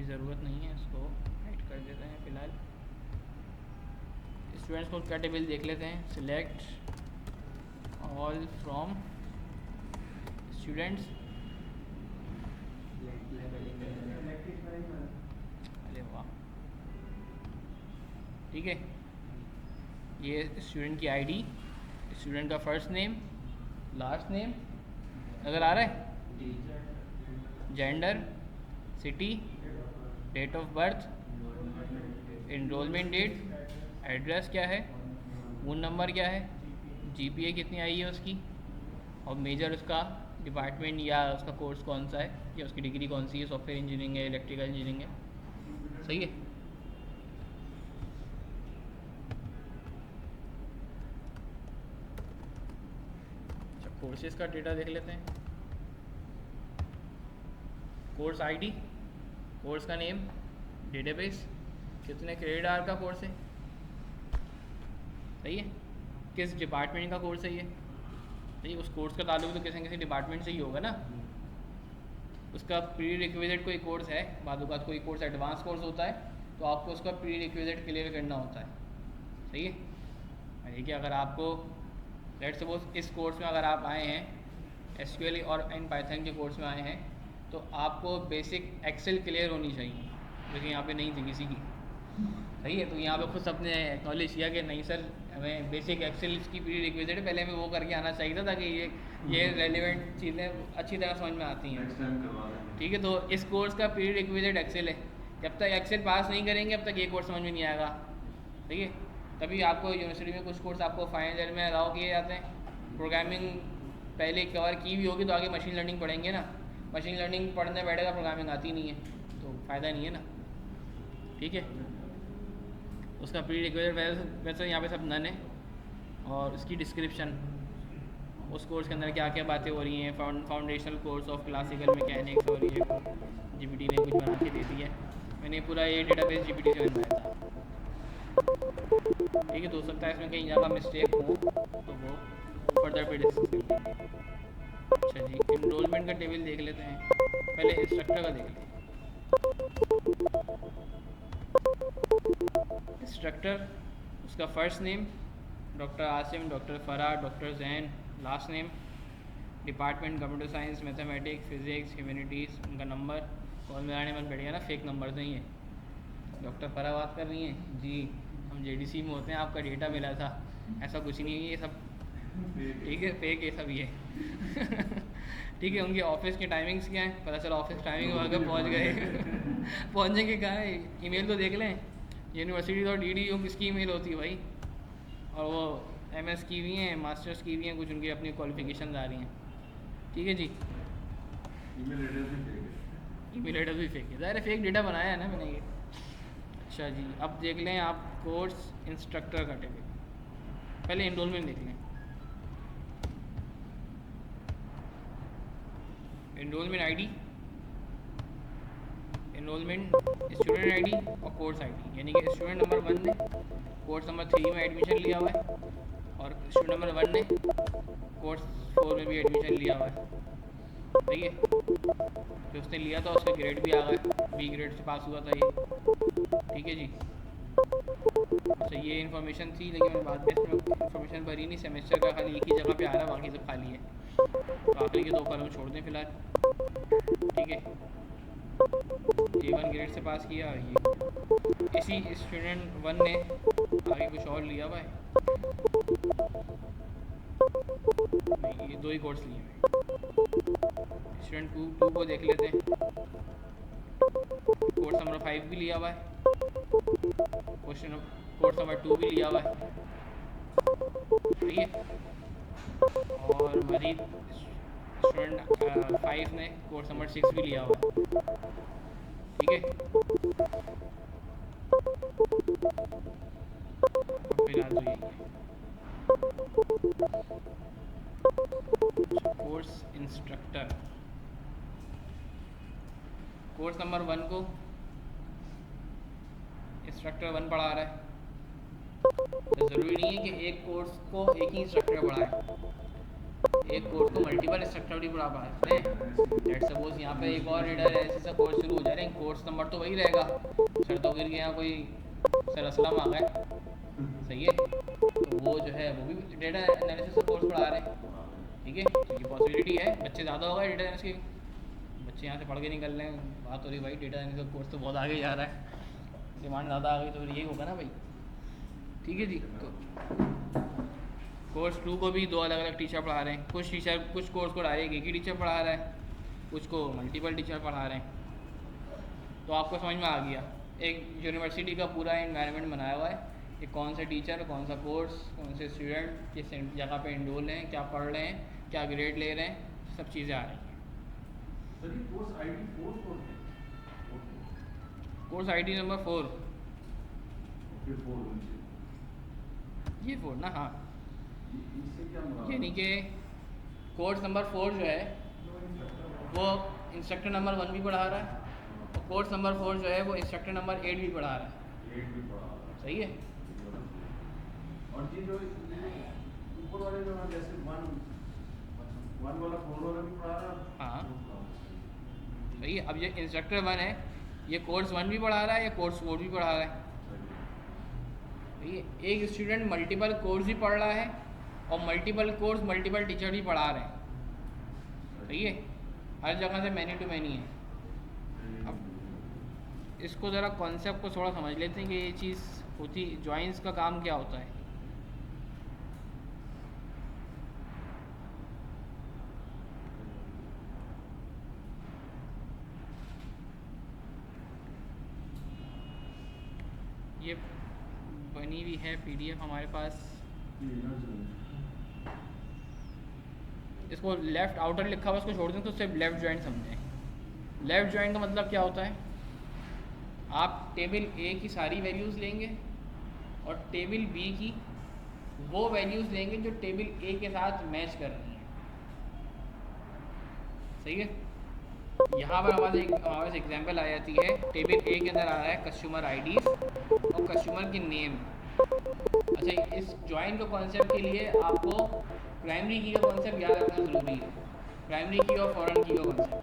ज़रूरत नहीं है, इसको हाइड कर देते हैं फ़िलहाल। स्टूडेंट्स को का टेबल देख लेते हैं। Select all from students. अरे वाह, ठीक है। ये स्टूडेंट की आईडी, स्टूडेंट का फर्स्ट नेम, लास्ट नेम नज़र आ रहा है, gender, city, date of birth, enrollment date, address क्या है, फ़ोन नंबर क्या है, जीपीए कितनी आई है उसकी, और मेजर उसका डिपार्टमेंट या उसका कोर्स कौन सा है, या उसकी डिग्री कौन सी है, सॉफ्टवेयर इंजीनियरिंग है, इलेक्ट्रिकल इंजीनियरिंग है। सही है। अच्छा, कोर्सेज का डेटा देख लेते हैं। कोर्स आईडी, कोर्स का नेम, डेटाबेस, कितने क्रेडिट आवर का कोर्स है, सही है, किस डिपार्टमेंट का कोर्स है ये, सही है। उस कोर्स का ताल्लुक तो किसी न किसी डिपार्टमेंट से ही होगा ना। उसका प्री रिक्विजिट कोई कोर्स है, बाद कोई कोर्स एडवांस कोर्स होता है, तो आपको उसका प्री रिक्विजिट क्लियर करना होता है, सही है। ठीक है, अगर आपको लेट्स सपोज इस कोर्स में अगर आप आए हैं, एसक्यूएल और इन पाइथन के कोर्स में आए हैं, तो आपको बेसिक एक्सेल क्लियर होनी चाहिए, जो कि यहाँ पे नहीं थी किसी की, सही है। तो यहाँ पे खुद अपने एक्नॉलेज किया कि नहीं सर, हमें बेसिक एक्सेल की प्री रिक्विजिट है, पहले हमें वो करके आना चाहिए था, ताकि ये रेलिवेंट चीज़ें अच्छी तरह समझ में आती हैं। ठीक है, तो इस कोर्स का प्री रिक्विजिट एक्सेल है। जब तक एक्सेल पास नहीं करेंगे, अब तक ये कोर्स समझ में नहीं आएगा, ठीक है। तभी आपको यूनिवर्सिटी में कुछ कोर्स आपको फाइनल ईयर में अलाउ किए जाते हैं। प्रोग्रामिंग पहले कवर की भी होगी तो आगे मशीन लर्निंग पढ़ेंगे ना, मशीन लर्निंग पढ़ने बैठेगा, प्रोग्रामिंग आती नहीं है तो फ़ायदा नहीं है ना, ठीक है। उसका प्री रिक्वायर्ड वैसे यहाँ पे सब नन है। और उसकी डिस्क्रिप्शन, उस कोर्स के अंदर क्या क्या बातें हो रही हैं, foundational course of classical mechanics, और ये जीपीटी ने कुछ बना के दे दी है। मैंने पूरा ये डेटाबेस जीपीटी से बनवाया था, ठीक है। तो हो सकता है इसमें कहीं जगह मिस्टेक हो तो वो फर्दर पे डिस्कस कर लेंगे। अच्छा जी, एनरोलमेंट का टेबल देख लेते हैं। पहले इंस्ट्रक्टर का देख लेते हैं। इंस्ट्रक्टर, उसका first name doctor Asim, doctor Farah, doctor Jain, last name, department computer science, mathematics, physics, humanities, उनका नंबर। कॉल मिलाने में बढ़िया ना, फेक नंबर नहीं है। डॉक्टर फ़राह बात कर रही हैं जी, हम जेडीसी में होते हैं, आपका डेटा मिला था, ऐसा कुछ नहीं है ये सब, ठीक है, फेक है सब ये ठीक है। उनके ऑफिस की टाइमिंग्स क्या है, पता चला ऑफिस टाइमिंग वगैरह पहुँच गए पहुँचने के कहा है, ईमेल तो देख लें, university.edu किसकी ईमेल होती है भाई, और वो MS की भी हैं, मास्टर्स की भी हैं, कुछ उनकी अपनी क्वालिफिकेशन आ रही हैं, ठीक है जी। ईमेल एड्रेस भी फेक है, ज़ाहिर फेक डेटा बनाया है ना मैंने ये। अच्छा जी, अब देख लें आप कोर्स इंस्ट्रक्टर का टेबल। पहले एनरोलमेंट देख लें। Enrolment ID, enrolment student ID और कोर्स आईडी, यानी कि स्टूडेंट नंबर 1 ने कोर्स नंबर 3 में एडमिशन लिया हुआ है, और स्टूडेंट नंबर 1 ने कोर्स 4 में भी एडमिशन लिया हुआ है, सही है। जो उसने लिया था उसका ग्रेड भी आ गया, बी ग्रेड से पास हुआ था ये, ठीक है जी। अच्छा, ये इन्फॉर्मेशन थी, लेकिन मैं बाद में इसमें इन्फॉर्मेशन भरी नहीं, सेमेस्टर का खाली एक ही जगह पे आ रहा है, बाकी सब खाली है, तो आखिरी के 2 कॉलम छोड़ दें फिलहाल, ठीक है। A1 ग्रेड से पास किया, ये इसी स्टूडेंट 1 ने आगे कुछ और लिया हुआ है, नहीं ये 2 ही कोर्स लिए हैं। स्टूडेंट 2 को देख लेते हैं, कोर्स नंबर 5 भी लिया हुआ है, कोर्स नंबर 2 भी लिया हुआ है, सही है। और मजीद स्टूडेंट 5 ने कोर्स नंबर 6 भी लिया हुआ है, ठीक है। फिलहाल तो यही है। कोर्स इंस्ट्रक्टर, कोर्स नंबर 1 को इंस्ट्रक्टर 1 पढ़ा रहा है, तो ज़रूरी नहीं है कि एक कोर्स को एक ही इंस्ट्रक्टर पढ़ाए, एक कोर्स को मल्टीपल इंस्ट्रक्टर भी पढ़ा पाते हैं। लेट सपोज यहाँ पे एक और डेटा एनालिसिस का कोर्स शुरू हो जा रहा है, कोर्स नंबर तो वही रहेगा, सर तो गिर गया कोई सर असलम आ गए, सही है, तो वो जो है वो भी डेटा एनालिसिस का कोर्स पढ़ा रहे हैं, ठीक है। तो ये पॉसिबिलिटी है, बच्चे ज़्यादा होगा डेटा एनालिसिस के, बच्चे यहाँ से पढ़ के निकल रहे हैं, बात हो रही भाई डेटा एनालिसिस का कोर्स तो बहुत आगे जा रहा है, डिमांड ज़्यादा आ गई तो फिर यही होगा ना भाई, ठीक है जी। तो कोर्स 2 को भी 2 अलग अलग टीचर पढ़ा रहे हैं, कुछ कोर्स को डायरेक्ट एक ही टीचर पढ़ा रहा है, कुछ को मल्टीपल टीचर पढ़ा रहे हैं। तो आपको समझ में आ गया एक यूनिवर्सिटी का पूरा इन्वायरमेंट बनाया हुआ है कि कौन सा टीचर, कौन सा कोर्स, कौन से स्टूडेंट किस जगह पे इनरोल हैं, क्या पढ़ रहे हैं, क्या ग्रेड ले रहे हैं, सब चीज़ें आ रही हैं। कोर्स ID नंबर 4, ये 4 ना, हाँ, यानी कि कोर्स नंबर 4 जो है वो इंस्ट्रक्टर नंबर 1 भी पढ़ा रहा है, और कोर्स नंबर 4 जो है वो इंस्ट्रक्टर नंबर 8 भी पढ़ा रहा है, सही है। और ये जो ऊपर वाले जो है जैसे 1 वाला 4 वाला भी पढ़ा रहा है, हाँ सही है। अब ये इंस्ट्रक्टर 1 है, ये कोर्स 1 भी पढ़ा रहा है, या कोर्स 4 भी पढ़ा रहा है, एक स्टूडेंट मल्टीपल कोर्स भी पढ़ रहा है और मल्टीपल कोर्स मल्टीपल टीचर भी पढ़ा रहे हैं, सही है, हर जगह से मैनी टू मैनी है। अब इसको ज़रा कॉन्सेप्ट को थोड़ा समझ लेते हैं कि ये चीज़ होती, जॉइंस का काम क्या होता है। ये बनी हुई है PDF हमारे पास, इसको लेफ़्ट आउटर लिखा हुआ, इसको छोड़ दें तो सिर्फ लेफ़्ट जॉइंट समझें। लेफ़्ट जॉइंट का मतलब क्या होता है, आप टेबल A की सारी वैल्यूज़ लेंगे और टेबल B की वो वैल्यूज़ लेंगे जो टेबल A के साथ मैच कर रही हैं, सही है। यहाँ पर हमारे पास एग्जांपल आ जाती है, टेबल A के अंदर आ रहा है कस्टमर IDs और कस्टमर की नेम। अच्छा, इस जॉइन के कॉन्सेप्ट के लिए आपको प्राइमरी की का कॉन्सेप्ट याद रखना ज़रूरी है, प्राइमरी की और फॉरेन की का कॉन्सेप्ट,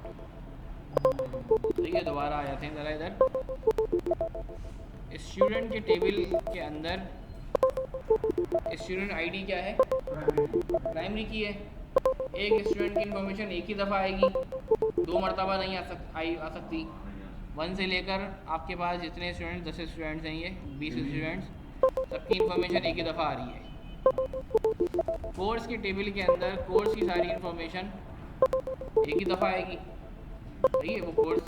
ठीक है। दोबारा आ जाते हैं ज़रा इधर, स्टूडेंट के टेबल के अंदर स्टूडेंट ID क्या है, प्राइमरी की है। एक स्टूडेंट की इन्फॉर्मेशन एक ही दफ़ा आएगी, 2 मरतबा नहीं आ सकती। 1 से लेकर आपके पास जितने स्टूडेंट 10 स्टूडेंट्स हैं, ये 20 स्टूडेंट्स, सबकी इन्फॉर्मेशन एक ही दफ़ा आ रही है। कोर्स के टेबल के अंदर कोर्स की सारी इन्फॉर्मेशन एक ही दफ़ा आएगी, सही है। वो कोर्स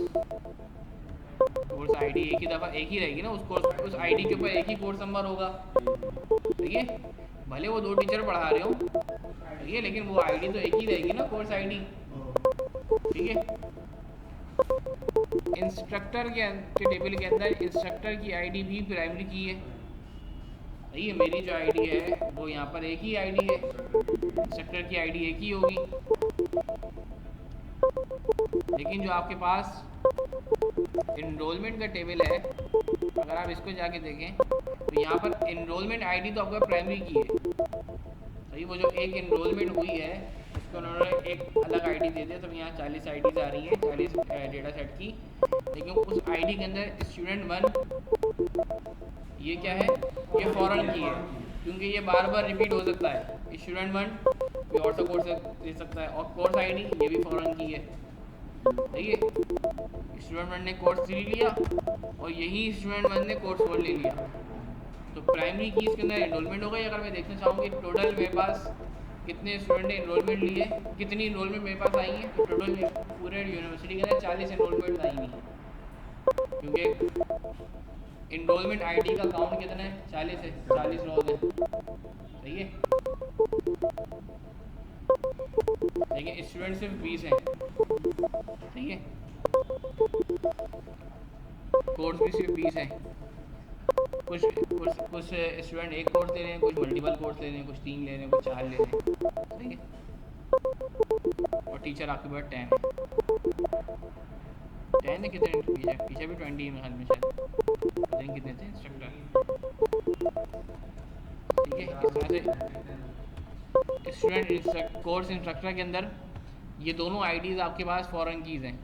ID एक ही दफ़ा एक ही रहेगी ना, उस ID के ऊपर एक ही कोर्स नंबर होगा, ठीक है। भले वो 2 टीचर पढ़ा रहे हो, ठीक है, लेकिन वो ID तो एक ही रहेगी ना, कोर्स ID, ठीक है। इंस्ट्रक्टर के टेबल के अंदर इंस्ट्रक्टर की ID भी प्राइमरी की है, सही है। मेरी जो ID है वो यहाँ पर एक ही ID है, इंस्ट्रक्टर की ID एक ही होगी, लेकिन जो आपके पास इनरोलमेंट का टेबल है, अगर आप इसको जाके देखें तो यहाँ पर इनरोलमेंट ID तो आपका प्राइमरी की है, सही। वो जो एक इनरोलमेंट हुई है उसको उन्होंने एक अलग ID दे दिया, तो यहाँ 40 IDs आ रही हैं, 40 डेटा सेट की, लेकिन उस ID के अंदर स्टूडेंट 1 ये क्या है, ये फॉरेन की है, क्योंकि ये बार बार रिपीट हो सकता है। स्टूडेंट 1 कोई और सा कोर्स दे सकता है, और कोर्स ID ये भी फॉरेन की है, सही है। स्टूडेंट 1 ने कोर्स 3 लिया और यही स्टूडेंट 1 ने कोर्स 4 ले लिया, तो प्राइमरी की इसके अंदर एनरोलमेंट हो गई। अगर मैं देखना चाहूँ कि टोटल मेरे पास कितने स्टूडेंट ने इनरोलमेंट लिए, कितनी इनरोलमेंट मेरे पास आई है, तो टोटल पूरे यूनिवर्सिटी के अंदर 40 इनरोलमेंट आई हुई है, क्योंकि इनरोलमेंट ID का काउंट कितना है, 40 है, 40 लोग हैं, सही है, लेकिन स्टूडेंट सिर्फ 20 हैं, सही है। कोर्स भी सिर्फ 20 हैं, कुछ स्टूडेंट एक कोर्स ले रहे हैं, कुछ मल्टीपल कोर्स ले रहे हैं, कुछ 3 ले रहे हैं, कुछ 4 ले रहे हैं, सही है। और टीचर आपके पास 10 है, कितने पीछे भी 20 में, हाल में शायद पता नहीं कितने थे इंस्ट्रक्टर, ठीक है। इस तरह से स्टूडेंट कोर्स इंस्ट्रक्टर के अंदर ये दोनों आईडीज़ आपके पास फॉरेन कीज़ हैं,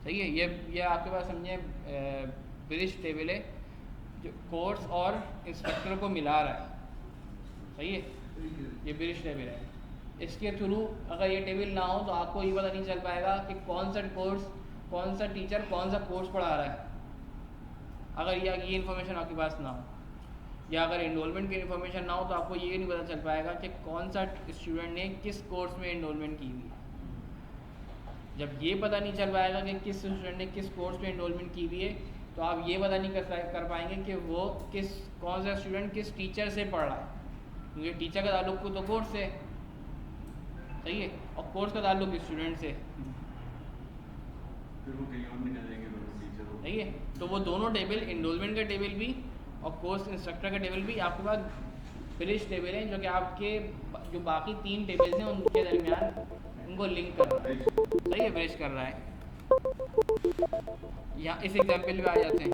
सही है। ये आपके पास समझे ब्रिज टेबल है जो कोर्स और इंस्ट्रक्टर को मिला रहा है, सही है। ये ब्रिज टेबल है, इसके थ्रू अगर ये टेबल ना हो तो आपको ये पता नहीं चल पाएगा कि कौन सा कोर्स, कौन सा टीचर कौन सा कोर्स पढ़ा रहा है, अगर ये इन्फॉर्मेशन आपके पास ना हो, या अगर एनरोलमेंट की इन्फॉर्मेशन ना हो तो आपको ये नहीं पता चल पाएगा कि कौन सा स्टूडेंट ने किस कोर्स में एनरोलमेंट की हुई है। जब ये पता नहीं चल पाएगा कि किस स्टूडेंट ने किस कोर्स में एनरोलमेंट की हुई है तो आप ये पता नहीं कर पाएंगे कि वो कौन सा स्टूडेंट किस टीचर से पढ़ रहा है, क्योंकि टीचर का ताल्लुक तो कोर्स से, सही है, और कोर्स का ताल्लुक स्टूडेंट से, फिर वो कहीं और निकल जाएंगे टीचर, सही है। तो वो दोनों टेबल, एनरोलमेंट का टेबल भी और कोर्स इंस्ट्रक्टर का टेबल भी आपके पास ब्रिज टेबल है, जो कि आपके जो बाकी 3 टेबल्स हैं उनके दरमियान उनको लिंक कर रहा है, सही है, ब्रिज कर रहा है। यहाँ इस एग्जाम्पल पे आ जाते हैं।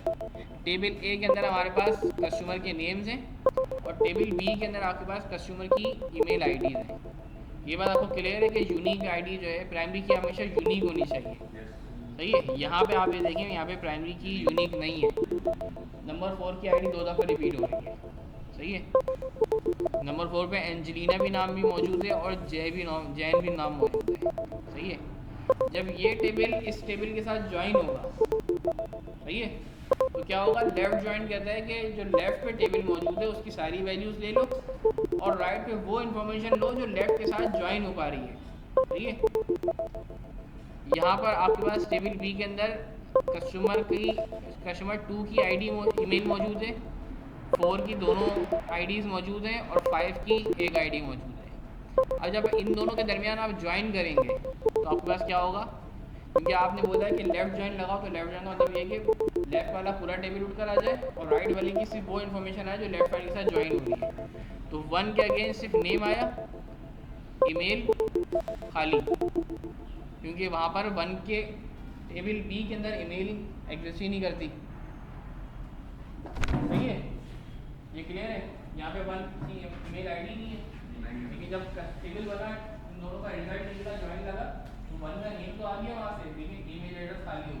टेबल ए के अंदर हमारे पास कस्टमर के नेम्स हैं और टेबल बी के अंदर आपके पास कस्टमर की ईमेल आईडीज़ हैं। ये बात आपको क्लियर है कि यूनिक आईडी जो है प्राइमरी की हमेशा यूनिक होनी चाहिए, सही है। यहाँ पे आप ये देखें, यहाँ पे प्राइमरी की यूनिक नहीं है, नंबर 4 की आईडी 2 दफ़ा रिपीट हो रही है, सही है। नंबर 4 पे एंजेलिना भी नाम भी मौजूद है और जैन भी नाम मौजूद है, सही है। जब ये टेबल इस टेबल के साथ ज्वाइन होगा, सही है, तो क्या होगा, लेफ्ट ज्वाइन कहता है कि जो लेफ्ट पे टेबल मौजूद है उसकी सारी वैल्यूज़ ले लो और राइट पे वो इन्फॉर्मेशन लो जो लेफ्ट के साथ ज्वाइन हो पा रही है, सही है। यहाँ पर आपके पास टेबल बी के अंदर कस्टमर 2 की आईडी ईमेल मौजूद है, 4 की दोनों आईडीज़ मौजूद हैं और 5 की एक आईडी मौजूद है। अब जब इन दोनों के दरमियान आप ज्वाइन करेंगे तो आपके पास क्या होगा, क्योंकि आपने बोला है कि लेफ़्ट ज्वाइन लगाओ, तो लेफ़्ट ज्वाइन का मतलब ये कि लेफ़्ट वाला पूरा टेबल उठ कर आ जाए और राइट वाले की सिर्फ वो इन्फॉर्मेशन आए जो लेफ़्ट वाले के साथ ज्वाइन हो रही है। तो 1 के अगेंस्ट सिर्फ नेम आया, ईमेल खाली, क्योंकि वहाँ पर 1 के टेबल बी के अंदर ईमेल एग्जिस्ट ही नहीं करती, सही है, ये क्लियर है। यहाँ पे 1 की ईमेल आईडी नहीं है, लेकिन जब टेबल बना इन दोनों का रिजल्ट निकला, ज्वाइन लगा, तो 1 का नेम तो आ गया वहाँ से, लेकिन ईमेल एड्रेस खाली हो,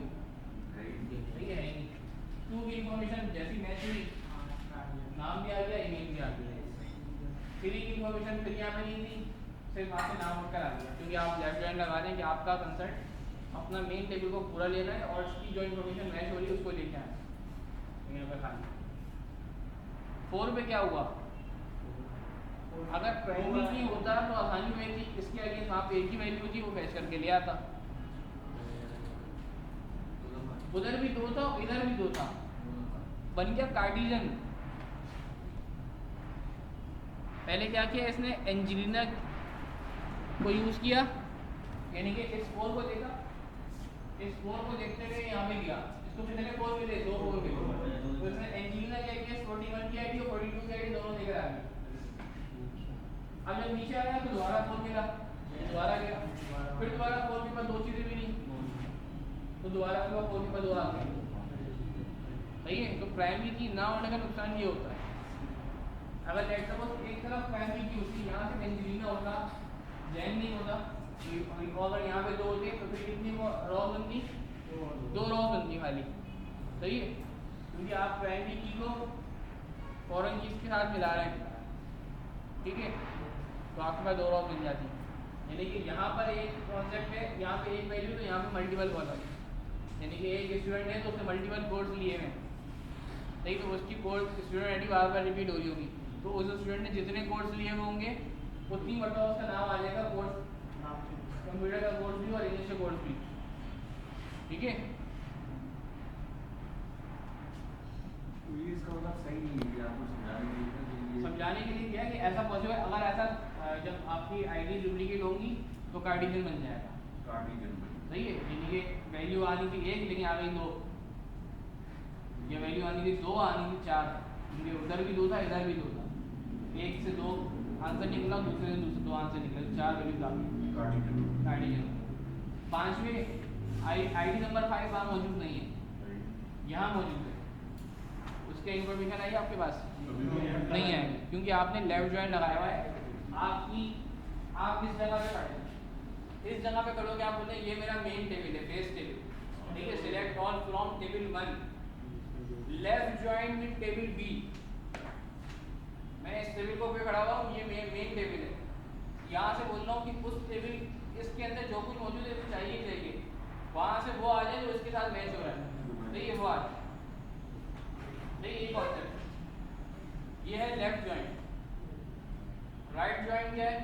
सही है। 2 की इन्फॉर्मेशन जैसी मैच हुई, नाम भी आ गया, ईमेल भी आ गया। 3 की इन्फॉर्मेशन फिर यहाँ पे नहीं थी, सिर्फ वहाँ से नाम उठकर आ गया, क्योंकि आप लेफ्ट ज्वाइन लगा रहे हैं कि आपका कंसर्ट अपना मेन टेबल को पूरा लेना है और उसकी जो इन्फॉर्मेशन मैच हो रही है उसको लेके आना है, यहाँ पे खाली। 4 पे क्या हुआ, अगर प्राइमरी की होता तो आसानी में थी, इसके आगे वहाँ पे एक ही वैल्यू थी, वो फैच करके ले आता, उधर भी 2 था इधर भी 2 था, बन गया कार्टिजन। पहले क्या किया इसने, एंजेलिना को यूज़ किया, यानी कि इस 4 को देखा, इस 4 को देखते हुए यहाँ पे गया, इसको कितने 4 मिले, 2 4 मिले, तो इसने एंजेलिना क्या किया, 41 की आईडी और 42 की आईडी दोनों लेकर आ गया। अब जब नीचे आया तो दोबारा 4 मिला, दोबारा गया, फिर दोबारा 4 के बाद 2 चीज़ें भी नहीं, तो दोबारा 4 के बाद 2 आ गए, सही है। तो प्राइमरी की ना होने का नुकसान ये होता है, अगर लेट सपोज एक तरफ प्राइमरी की उसकी यहाँ से एंजेलिना होता, जैन नहीं होता, तो अगर यहाँ पे 2 होते तो फिर कितनी रॉज बनती, 2 रॉज बनती खाली, सही है, क्योंकि आप प्राइमरी की को फॉरेन कीज के साथ मिला रहे हैं, ठीक है, तो आपके पास 2 रॉज मिल जाती है। यानी कि यहाँ पर एक कॉन्सेप्ट है, यहाँ पे एक वैल्यू तो यहाँ पे मल्टीपल कॉलम, यानी कि एक स्टूडेंट है तो उसने मल्टीपल कोर्स लिए हैं, सही, तो उसकी कोर्स स्टूडेंट आईडी बार बार रिपीट हो रही होगी, तो उस स्टूडेंट ने जितने कोर्स लिए हुए होंगे उतनी मरतबा उसका नाम आ जाएगा कोर्स, कंप्यूटर का कोर्स भी और इंग्लिश का कोर्स भी, ठीक है। इसका मतलब सही नहीं है, आपको समझाने के लिए क्या है कि ऐसा पॉसिबल, अगर ऐसा जब आपकी आईडी डुप्लीकेट होंगी तो कार्डिजन बन जाएगा, कार्टिजन, सही है, यानी कि वैल्यू आनी थी 1 लेकिन आ गई 2, ये वैल्यू आनी थी 2 आनी थी 4, क्योंकि उधर भी 2 था इधर भी 2 था, 1 से 2 आंसर निकला, दूसरे से 2 आंसर निकले, 4 वैल्यू आ गई कार्टिजन। 5वें आईडी नंबर 5 वहाँ मौजूद नहीं है, यहाँ मौजूद है, उसके इन्फॉर्मेशन आई आपके पास नहीं है, क्योंकि आपने लेफ्ट ज्वाइन लगाया हुआ है, आपकी आप इस जगह पे खड़े हैं, इस जगह पे खड़ोगे, आप बोले ये मेरा मेन टेबल है, बेस टेबल, ठीक है, select all from table 1 left join with table B. मैं इस टेबल को पे खड़ा हुआ हूँ, ये मेन टेबल है, यहाँ से बोल रहा हूँ कि उस टेबल इसके अंदर जो कुछ मौजूद है वो चाहिए वहाँ से वो आ जाए जो इसके साथ मैच हो रहा है, ठीक है, वो आ जाए, ठीक है, ये कॉन्सेप्ट। ये है लेफ्ट ज्वाइन। राइट ज्वाइन क्या है?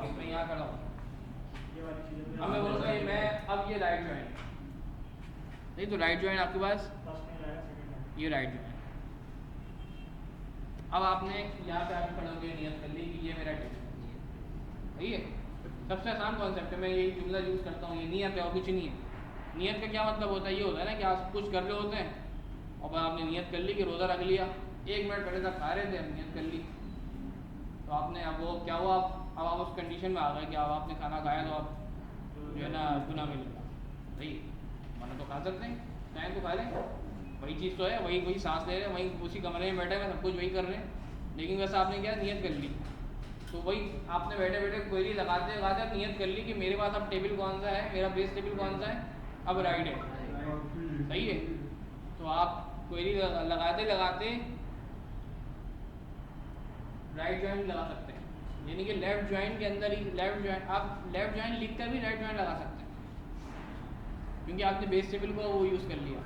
मैं यहाँ खड़ा हूँ, अब मैं बोलूँगा मैं अब ये राइट ज्वाइन, नहीं तो राइट ज्वाइन आपके पास ये राइट ज्वाइन। अब आपने यहाँ पे आके खड़े होकर नियत कर ली कि ये मेरा टेबल है, सही है। सबसे आसान कॉन्सेप्ट है, मैं यही जुमला यूज़ करता हूँ, ये नियत है और कुछ नहीं है। नियत का क्या मतलब होता है? ये होता है ना कि आप कुछ कर रहे होते हैं और आपने नियत कर ली कि रोज़ा रख लिया, 1 मिनट पहले तक खा रहे थे, अब नियत कर ली, तो आपने अब वो क्या हुआ, अब आप उस कंडीशन में आ गए कि अब आपने खाना खाया तो आप जो है ना गुनाह मिलेगा, सही। मना तो खा सकते हैं, चाहे तो खा लें, वही चीज़ तो है, वही सांस ले रहे हैं, वही उसी कमरे में बैठे हुए सब कुछ वही कर रहे हैं, लेकिन वैसे आपने क्या नियत कर ली, तो वही आपने बैठे बैठे क्वेरी लगाते लगाते नियत कर ली कि मेरे पास अब टेबल कौन सा है, मेरा बेस टेबल कौन सा है, अब राइट है, सही है। तो आप क्वेरी लगाते लगाते राइट ज्वाइन लगा सकते हैं, यानी कि लेफ्ट ज्वाइन के अंदर ही लेफ्ट ज्वाइन, आप लेफ्ट ज्वाइन लिख कर भी राइट ज्वाइन लगा सकते हैं, क्योंकि आपने बेस टेबल को वो यूज़ कर लिया।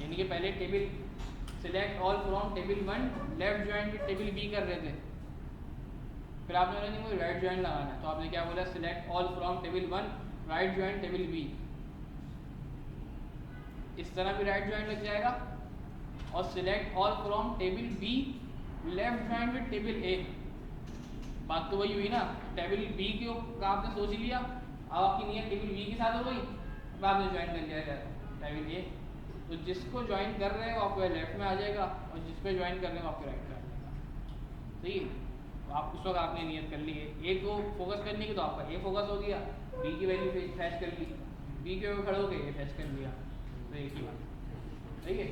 यानी कि पहले table select all from table 1 left join with table B कर रहे थे, फिर आपने बोला नहीं मुझे राइट ज्वाइन लगाना है, तो आपने क्या बोला, select all from table 1 right join table B. इस तरह भी राइट ज्वाइन लग जाएगा, और select all from table B left join with table A. बात तो वही हुई ना, टेबल बी का आपने सोच लिया, अब आपकी नियत टेबल बी के साथ हो गई, अब आपने ज्वाइन कर लिया टेबल ए, तो जिसको ज्वाइन कर रहे हैं वो आपके लेफ्ट में आ जाएगा, और जिस पे ज्वाइन कर रहे हैं वो आपके राइट में आ जाएगा, सही है। तो आप उस वक्त आपने नियत कर ली है, ए को फोकस करने की, तो आपका ए फोकस हो गया, बी की वैल्यू पे फैच कर ली, बी के ऊपर खड़े हो गए, ए फैच कर लिया, तो एक ही बात, सही है।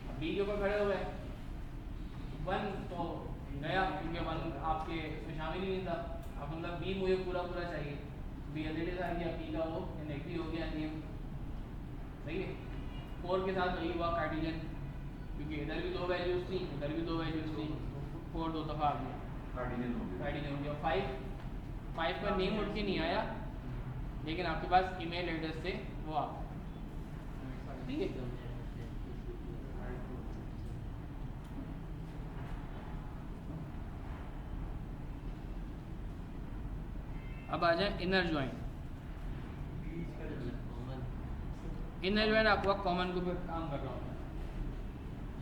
अब बी के ऊपर खड़े हो गए, 1 तो गया, क्योंकि 1 आपके इसमें शामिल ही नहीं था, अब मतलब बी मुझे पूरा चाहिए, बी एलिमेंट आ गया, बी का वो नेगेटिव हो गया नियम, सही है। 4 के साथ वही हुआ कार्टेशियन, क्योंकि इधर भी 2 वैल्यूज थी, उधर भी 2 वैल्यूज थी, 4 2 दफ़ा आ गया, कार्टेशियन हो गया। 5 का नेम उठ के नहीं आया, लेकिन आपके पास ईमेल एड्रेस से वो आ गया, ठीक है। अब आ जाए इनर ज्वाइन। इनर ज्वाइन आपका कॉमन के ऊपर काम कर रहा हूँ,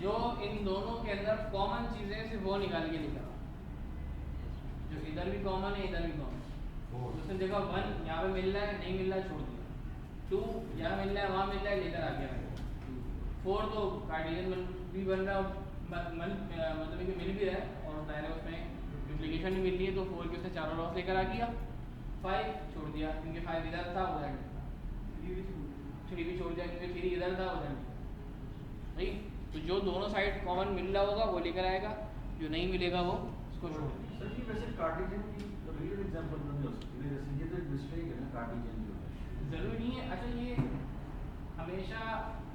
जो इन दोनों के अंदर कॉमन चीज़ें सिर्फ वो निकाल के लिखा, जो इधर भी कॉमन है इधर भी कॉमन, उसने देखा 1 यहाँ पे मिल रहा है, नहीं मिल रहा है, छोड़ दिया, 2 यहाँ मिल रहा है, वहाँ मिल रहा है, लेकर आ गया मेरे, 4 तो कार्टेशियन भी बन रहा है, मतलब कि मिल भी रहा है और दायरे उसमें डुप्लीकेशन भी मिल रही है, तो 4 के उसने चारों रॉस लेकर आ गया, 5 छोड़ दिया क्योंकि 5 इधर था, उधर 3 भी छोड़ दिया क्योंकि 3 इधर था, उधर नहीं। तो जो दोनों साइड कॉमन मिल रहा होगा वो लेकर आएगा, जो नहीं मिलेगा वो उसको छोड़ देगा। सर ये वैसे कार्टेशियन की रियल एग्जांपल नहीं हो सकती, जैसे ये तो एक मिस्टेक है ना, कार्टेशियन जो है ज़रूरी नहीं है। अच्छा, ये हमेशा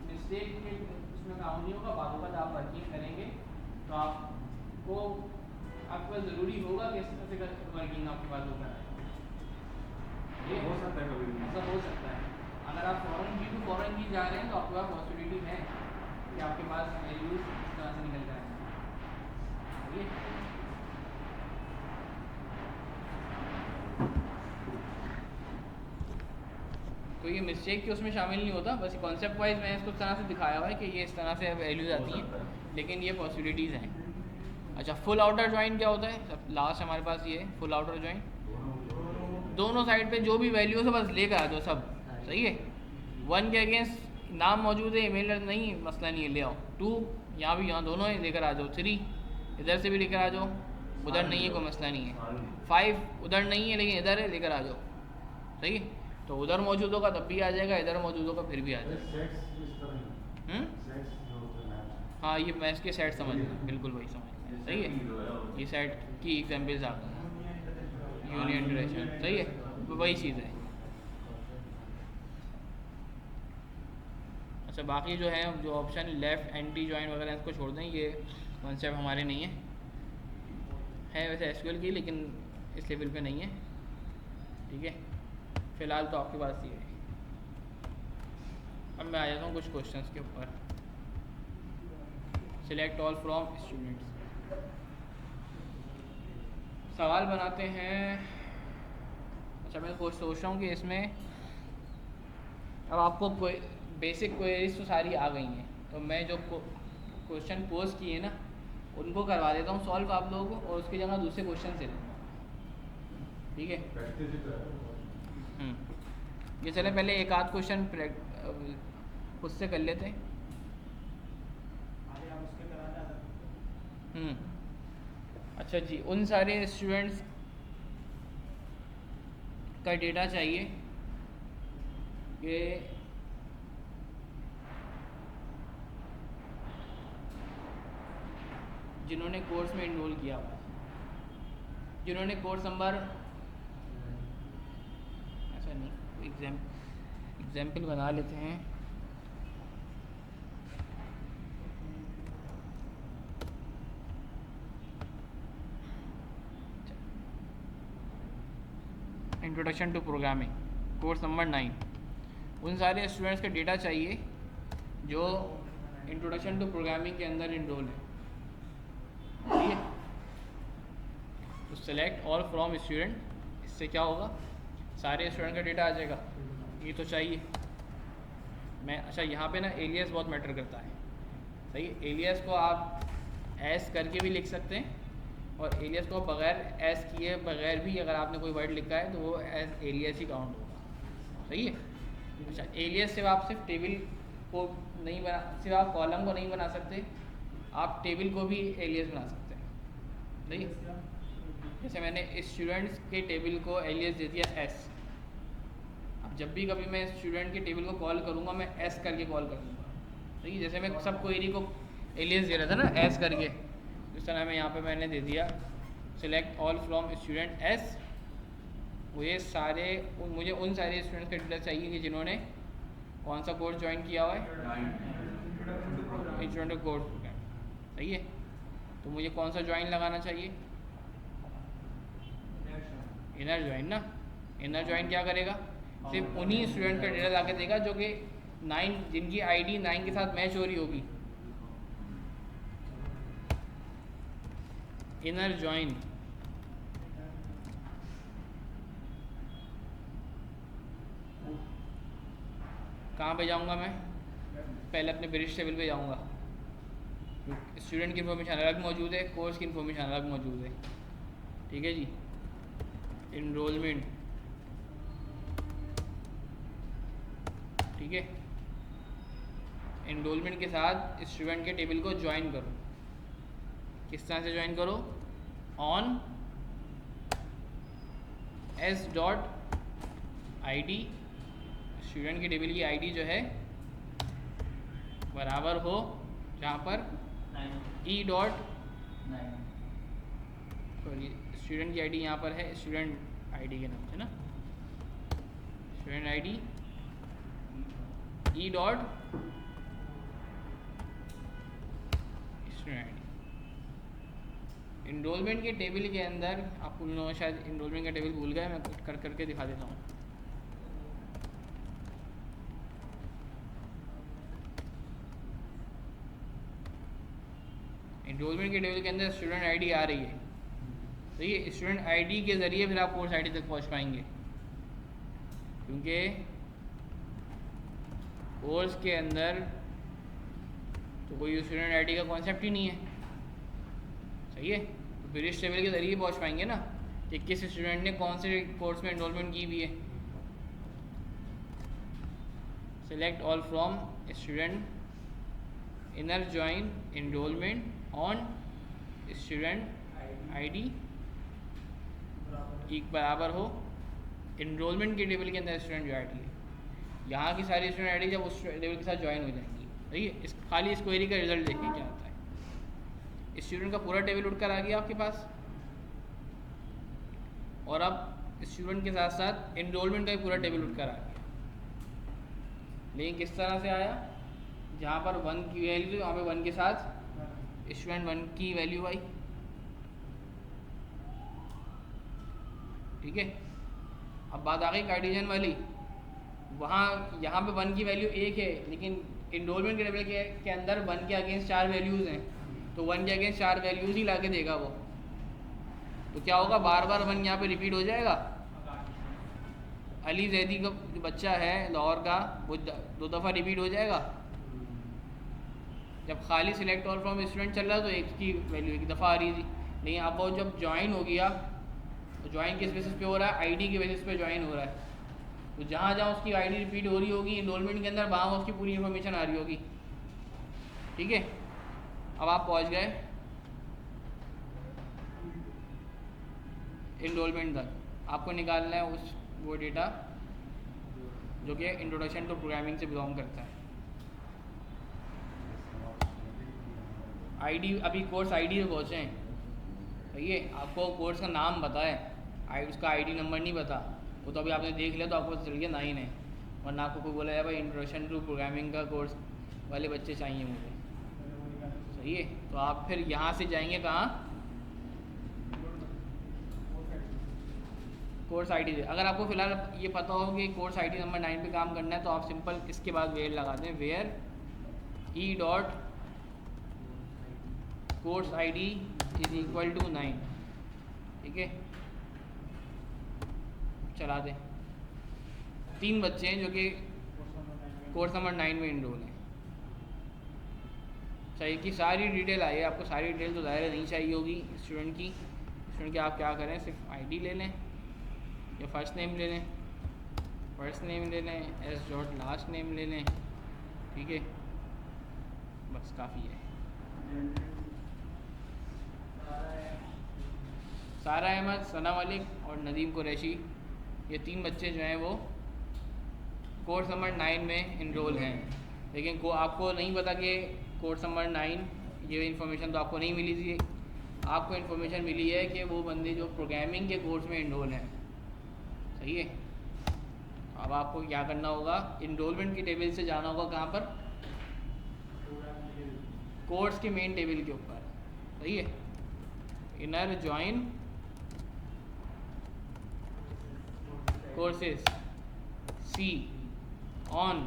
मिस्टेक के उसमें काम नहीं होगा, बातों का आप वर्किंग करेंगे तो आपको आपका ज़रूरी होगा कि इस तरह से वर्किंग आपके पास होगा, ये हो सकता है कभी भी, ऐसा हो सकता है। अगर आप फॉरेन की टू फॉरेन की जा रहे हैं तो आपके पास पॉसिबिलिटी है कि आपके पास वैल्यूज इस तरह से निकल जाएंगे, ये तो ये मिस्टेक के उसमें शामिल नहीं होता, बस कॉन्सेप्ट वाइज मैंने इसको इस तरह से दिखाया हुआ है कि ये इस तरह से वैल्यूज आती हैं, लेकिन ये पॉसिबिलिटीज़ हैं। अच्छा, फुल आउटर ज्वाइन क्या होता है? लास्ट हमारे पास ये है फुल आउटर ज्वाइन, दोनों साइड पे जो भी वैल्यूज है बस लेकर आ जाओ सब, सही है। 1 के अगेंस्ट नाम मौजूद है, ईमेल नहीं, मसला नहीं है, ले आओ। 2 यहाँ भी, यहाँ दोनों है, लेकर आ जाओ। 3 इधर से भी लेकर आ जाओ, उधर नहीं है, कोई मसला नहीं है। 5 उधर नहीं है लेकिन इधर है, लेकर आ जाओ, सही है। तो उधर मौजूद होगा तब भी आ जाएगा, इधर मौजूद होगा फिर भी आ जाएगा। हाँ, ये मैच के सेट समझ लें, बिल्कुल वही समझ लें। सही है, ये सेट की एग्जाम्पल्स आ गए, यूनियन डायरेक्शन, सही है, तो वही चीज़ है। अच्छा बाकी जो है जो ऑप्शन लेफ़्ट एंटी जॉइन वगैरह इसको छोड़ दें, ये कॉन्सेप्ट हमारे नहीं है वैसे एसक्यूएल की, लेकिन इस लेवल पे नहीं है, ठीक है। फ़िलहाल तो आपके पास ये है। अब मैं आ जाता हूँ कुछ क्वेश्चंस के ऊपर। सिलेक्ट ऑल फ्रॉम स्टूडेंट्स, सवाल बनाते हैं। अच्छा मैं सोच रहा हूँ कि इसमें अब आपको कोई बेसिक क्वेरीज तो सारी आ गई हैं, तो मैं जो क्वेश्चन पोस्ट किए ना उनको करवा देता हूँ सॉल्व आप लोगों को, और उसकी जगह दूसरे क्वेश्चन से लूँगा, ठीक है। ये चले पहले एक आध क्वेश्चन खुद से कर लेते हैं। अच्छा जी, उन सारे स्टूडेंट्स का डेटा चाहिए कि जिन्होंने कोर्स में इनरोल किया हुआ, जिन्होंने कोर्स नंबर, ऐसा नहीं, एग्जाम्पल बना लेते हैं। Introduction to programming course number 9, उन सारे स्टूडेंट्स का डेटा चाहिए जो इंट्रोडक्शन टू प्रोग्रामिंग के अंदर इनरोल है, ठीक है। तो सेलेक्ट ऑल फ्रॉम स्टूडेंट, इससे क्या होगा, सारे स्टूडेंट का डेटा आ जाएगा, ये तो चाहिए। मैं अच्छा यहाँ पे ना एलियस बहुत मैटर करता है, सही है। एलियस को आप एस करके भी लिख सकते हैं, और एलियस को बगैर एस किए बगैर भी अगर आपने कोई वर्ड लिखा है तो वो एस एलियस ही काउंट होगा, सही है। अच्छा एलियस सिर्फ आप सिर्फ टेबल को नहीं बना, सिर्फ आप कॉलम को नहीं बना सकते, आप टेबल को भी एलियस बना सकते हैं, सही है। जैसे मैंने स्टूडेंट्स के टेबल को एलियस दे दिया एस, अब जब भी कभी मैं स्टूडेंट के टेबल को कॉल करूँगा मैं एस करके कॉल करूँगा, सही है। जैसे मैं सब क्वेरी को एलियस दे रहा था ना एस करके, इस तरह मैं यहाँ पे मैंने दे दिया select all from student S, मुझे सारे मुझे उन सारे स्टूडेंट्स का डेटा चाहिए कि जिन्होंने कौन सा कोर्स ज्वाइन किया हुआ है, इंस्ट्रूमेंट कोर्स प्रोग्राम, सही है। तो मुझे कौन सा ज्वाइन लगाना चाहिए, इनर ज्वाइन ना। इनर ज्वाइन क्या करेगा, सिर्फ उन्हीं स्टूडेंट का डेटा ला के देगा जो कि 9 जिनकी आईडी 9 के साथ मैच हो रही होगी। इनर ज्वाइन कहाँ पे जाऊँगा मैं, पहले अपने ब्रिज टेबल पे जाऊँगा, स्टूडेंट की इन्फॉर्मेशन अलग मौजूद है, कोर्स की इन्फॉर्मेशन अलग मौजूद है, ठीक है जी। इनरोलमेंट, ठीक है। इनरोलमेंट के साथ स्टूडेंट के टेबल को ज्वाइन करो, किस तरह से ज्वाइन करो, on S dot I D, student के टेबल की आईडी जो है बराबर हो जहाँ पर ई डॉट, सॉरी स्टूडेंट की आईडी यहाँ पर है स्टूडेंट आईडी के नाम से ना, student ID E dot student ID. Enrollment के टेबल के अंदर आपको लोग शायद इनरोलमेंट का टेबल भूल गए, मैं कुछ कर करके दिखा देता हूँ। इनरोलमेंट के टेबल के अंदर स्टूडेंट आईडी आ रही है, तो ये स्टूडेंट आईडी के ज़रिए फिर आप कोर्स आईडी तक पहुँच पाएंगे, क्योंकि कोर्स के अंदर तो कोई स्टूडेंट आईडी का कॉन्सेप्ट ही नहीं है, सही है। तो फिर इस टेबल के ज़रिए पहुँच पाएंगे ना कि किस स्टूडेंट ने कौन से कोर्स में इनरोलमेंट की हुई है। Select all from student, inner join enrollment on student ID एक बराबर हो इनरोलमेंट के टेबल के अंदर स्टूडेंट जो आईडी है, यहाँ की सारी स्टूडेंट आईडी जब उस टेबल के साथ ज्वाइन हो जाएंगी, सही है। इस खाली इस क्वेरी का रिजल्ट देखें क्या आता है। स्टूडेंट का पूरा टेबल उठकर आ गया आपके पास, और अब स्टूडेंट के साथ साथ एनरोलमेंट का भी पूरा टेबल उठकर आ गया। लेकिन किस तरह से आया, जहाँ पर 1 की वैल्यू वहाँ पे 1 के साथ स्टूडेंट 1 की वैल्यू आई। ठीक है, अब बात आ गई कार्टेशियन वाली। वहाँ यहाँ पे 1 की वैल्यू 1 है, लेकिन एनरोलमेंट के टेबल के अंदर 1 के अगेंस्ट 4 वैल्यूज़ हैं, तो 1 के अगेंस्ट 4 वैल्यूज़ ही ला के देगा वो। तो क्या होगा, बार बार 1 यहाँ पे रिपीट हो जाएगा। अली जैदी का जो बच्चा है लाहौर का, वो 2 दफ़ा रिपीट हो जाएगा। जब खाली सिलेक्ट ऑल फ्रॉम स्टूडेंट चल रहा तो 1 की वैल्यू 1 दफ़ा आ रही थी, लेकिन अब वो जब ज्वाइन हो गया, तो ज्वाइन किस बेसिस पे हो रहा है, आईडी के बेसिस पे ज्वाइन हो रहा है। तो जहाँ जहाँ उसकी आईडी रिपीट हो रही होगी एनरोलमेंट के अंदर, वहाँ उसकी पूरी इन्फॉर्मेशन आ रही होगी। ठीक है, अब आप पहुँच गए एनरोलमेंट तक। आपको निकालना है वो डेटा जो कि इंट्रोडक्शन टू प्रोग्रामिंग से बिलोंग करता है। आईडी, अभी कोर्स आईडी पे पहुँचे हैं, सही है। आपको कोर्स का नाम पता है, उसका आईडी नंबर नहीं पता, वो तो अभी आपने देख लिया तो आपको पता चल गया 9 है। वरना आपको कोई बोला है भाई इंट्रोडक्शन टू प्रोग्रामिंग का कोर्स वाले बच्चे चाहिए मुझे, सही है। तो आप फिर यहाँ से जाएंगे कहाँ, कोर्स आईडी से। अगर आपको फ़िलहाल ये पता हो कि कोर्स आईडी नंबर 9 पे काम करना है, तो आप सिंपल इसके बाद वेयर लगा दें, where E dot course ID is equal to 9। ठीक है, चला दें। 3 बच्चे हैं जो कि कोर्स नंबर 9 में इनरोल हैं। चाहिए कि सारी डिटेल आई है आपको, सारी डिटेल तो ज़ाहिर नहीं चाहिए होगी स्टूडेंट की। स्टूडेंट की आप क्या करें, सिर्फ आईडी ले लें या फर्स्ट नेम ले लें, फर्स्ट नेम ले लें, एस डॉट लास्ट नेम ले लें। ठीक है, बस काफ़ी है। सारा अहमद, सना मलिक और नदीम कुरैशी, ये 3 बच्चे जो हैं वो कोर्स नंबर 9 में इनरोल हैं। लेकिन आपको नहीं पता कि कोर्स नंबर 9, ये इन्फॉर्मेशन तो आपको नहीं मिली थी। आपको इन्फॉर्मेशन मिली है कि वो बंदे जो प्रोग्रामिंग के कोर्स में इनरोल हैं, सही है। अब आपको क्या करना होगा, इनरोलमेंट की टेबल से जाना होगा कहाँ पर, कोर्स के मेन टेबल के ऊपर, सही है। Inner join courses C on.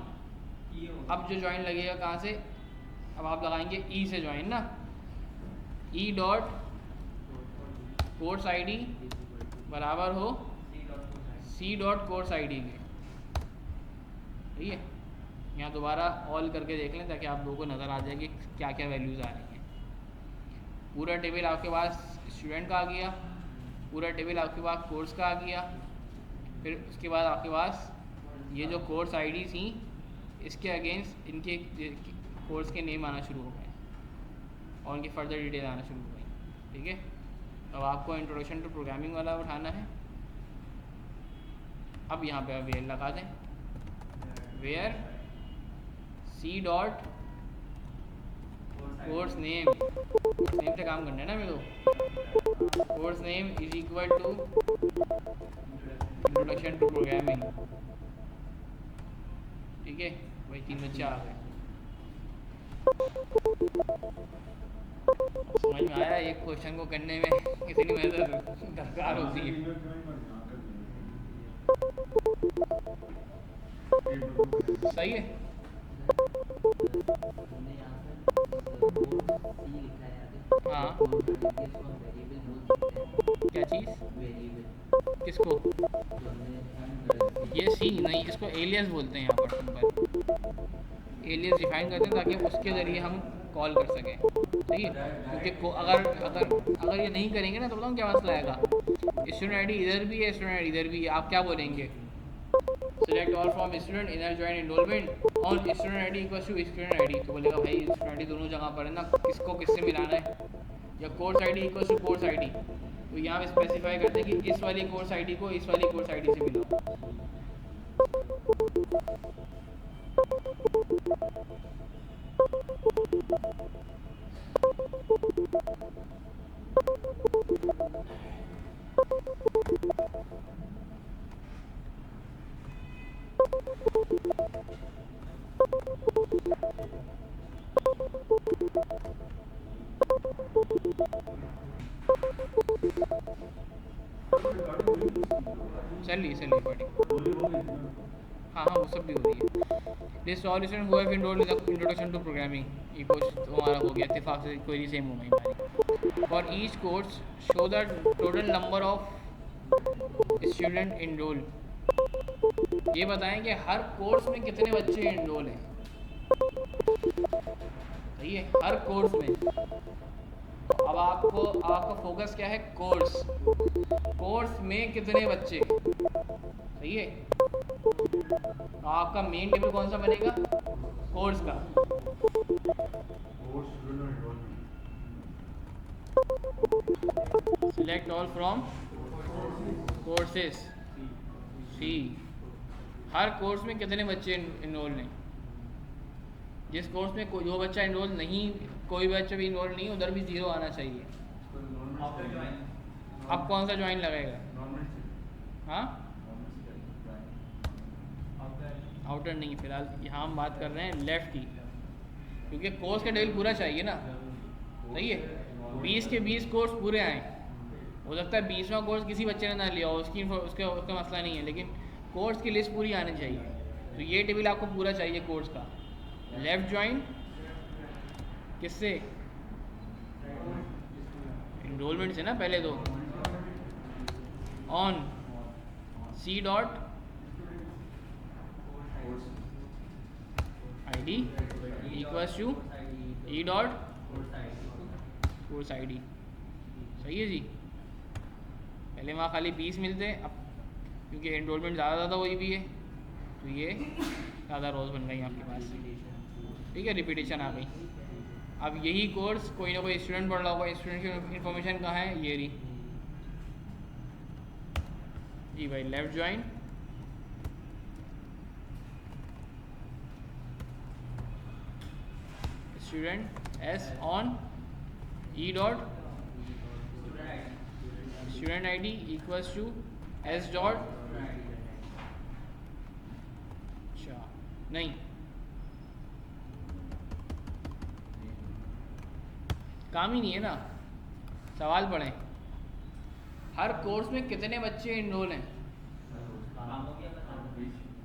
अब जो ज्वाइन लगेगा कहाँ से, अब आप लगाएंगे ई से ज्वाइन ना, ई डॉट कोर्स आईडी बराबर हो सी डॉट कोर्स आईडी के। ठीक है, यहाँ दोबारा ऑल करके देख लें ताकि आप लोगों को नज़र आ जाए कि क्या क्या वैल्यूज़ आ रही हैं। पूरा टेबल आपके पास स्टूडेंट का आ गया, पूरा टेबल आपके पास कोर्स का आ गया। फिर उसके बाद आपके पास ये जो कोर्स आईडी थी, इसके अगेंस्ट इनके कोर्स के नेम आना शुरू हो गए और उनकी फर्दर डिटेल आना शुरू हो गई। ठीक है, अब आपको इंट्रोडक्शन टू प्रोग्रामिंग वाला उठाना है। अब यहाँ पे वेयर लगा दें, where C dot course name से काम करना है ना मेरे को। Course name is equal to introduction to programming. ठीक है, वही 3 बच्चे आ गए। समझ में आया एक क्वेश्चन को करने में कितनी मेहनत दरकार होती है। सही है, हाँ। क्या चीज़, किसको, ये सी नहीं, इसको एलियस बोलते हैं। यहाँ पर सिंपल एलियस डिफाइन करते हैं ताकि उसके ज़रिए हम कॉल कर सकें, सही है। क्योंकि अगर ये नहीं करेंगे ना तो बताऊँ क्या मसला आएगा। स्टूडेंट आईडी इधर भी है, स्टूडेंट आईडी इधर भी है, आप क्या बोलेंगे, select all from student inner join enrollment on student ID equals to student ID. तो बोलेगा भाई स्टूडेंट आईडी दोनों जगह पर है ना, किसको किससे मिलाना है, या course ID equals to course ID. तो यहाँ पे स्पेसिफाई करते हैं कि इस वाली कोर्स आईडी को इस वाली कोर्स आईडी से मिलाओ। चलिए चलिए पढ़िए। हाँ हाँ वो सब भी हो रही है। दिस सॉल्यूशन हुआ enrolled in the introduction to programming ये कोर्स हमारा हो गया, इत्तेफाक से क्वेरी सेम हो गई हमारी। For each course show the total number of student enroll. ये बताएं कि हर कोर्स में कितने बच्चे इनरोल हैं। सही है, हर कोर्स में। तो अब आपका फोकस क्या है, कोर्स। कोर्स में कितने बच्चे, सही है। तो आपका मेन टेबल कौन सा बनेगा, कोर्स का। Select all from courses C. हर कोर्स में कितने बच्चे इनरोल हैं। जिस कोर्स में कोई जो बच्चा इनरोल नहीं, कोई बच्चा भी इनरोल नहीं, उधर भी 0 आना चाहिए। अब कौन सा ज्वाइन लगाएगा, हाँ आउटर नहीं, फिलहाल यहाँ हम बात कर रहे हैं लेफ्ट की, क्योंकि कोर्स का टेबल पूरा चाहिए ना। सही है, 20 के 20 कोर्स पूरे आए। हो सकता है 20वां कोर्स किसी बच्चे ने ना लिया हो, उसका मसला नहीं है, लेकिन कोर्स की लिस्ट पूरी आनी चाहिए। तो ये टेबल आपको पूरा चाहिए कोर्स का। लेफ्ट ज्वाइन किससे, इनरोलमेंट से ना पहले तो। On C dot ID equals to E dot course ID। सही है जी। पहले वहाँ खाली 20 मिलते हैं, अब क्योंकि एनरोलमेंट ज़्यादा हुई भी है तो ये ज़्यादा रोज़ बन गई आपके पास। ठीक है, रिपीटेशन आ गई। अब यही कोर्स कोई ना कोई स्टूडेंट पढ़ रहा होगा, स्टूडेंट की इन्फॉर्मेशन कहाँ है, ये रही जी भाई। Left join student S on E dot student ID equals to S dot, अच्छा नहीं, काम ही नहीं है ना। सवाल पढ़ें, हर कोर्स में कितने बच्चे इनरोल हैं।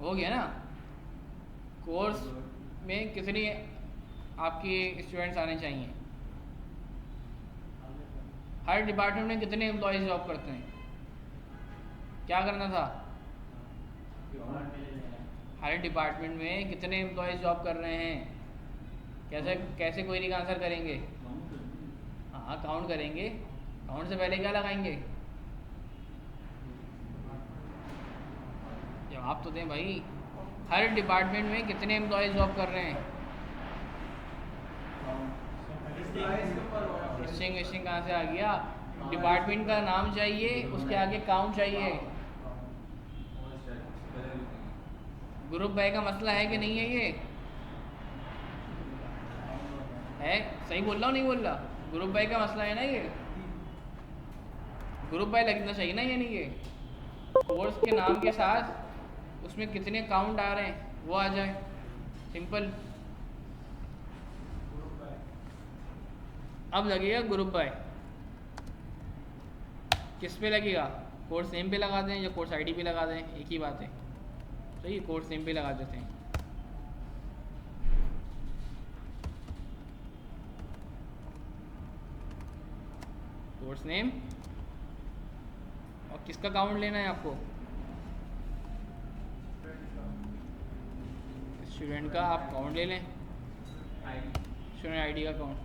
हो गया ना, कोर्स में कितने आपके स्टूडेंट्स आने चाहिए। हर डिपार्टमेंट में कितने एम्प्लॉयज़ जॉब करते हैं। क्या करना था, हर डिपार्टमेंट में कितने एम्प्लॉयज़ जॉब कर रहे हैं। कैसे कैसे क्वेरी का आंसर करेंगे, हाँ काउंट करेंगे। काउंट से पहले क्या लगाएंगे, जवाब तो दें भाई। हर डिपार्टमेंट में कितने एम्प्लॉयज़ जॉब कर रहे हैं। डिस्टिंग कहाँ से आ गया, डिपार्टमेंट का नाम चाहिए, उसके आगे काउंट चाहिए। ग्रुप बाय का मसला है कि नहीं है, ये है, सही बोल रहा हूँ नहीं बोल रहा, ग्रुप बाय का मसला है ना ये। ग्रुप बाय लगना चाहिए ना, यानी ये कोर्स के नाम के साथ उसमें कितने काउंट आ रहे हैं वो आ जाए, सिंपल। अब लगेगा ग्रुप बाय, किस पे लगेगा, कोर्स नेम पे लगा दें या कोर्स ID पे लगा दें, एक ही बात है। सही है, कोर्स नेम पे लगा देते हैं। कोर्स नेम, और किसका काउंट लेना है आपको, स्टूडेंट का आप काउंट ले लें, स्टूडेंट ID का काउंट।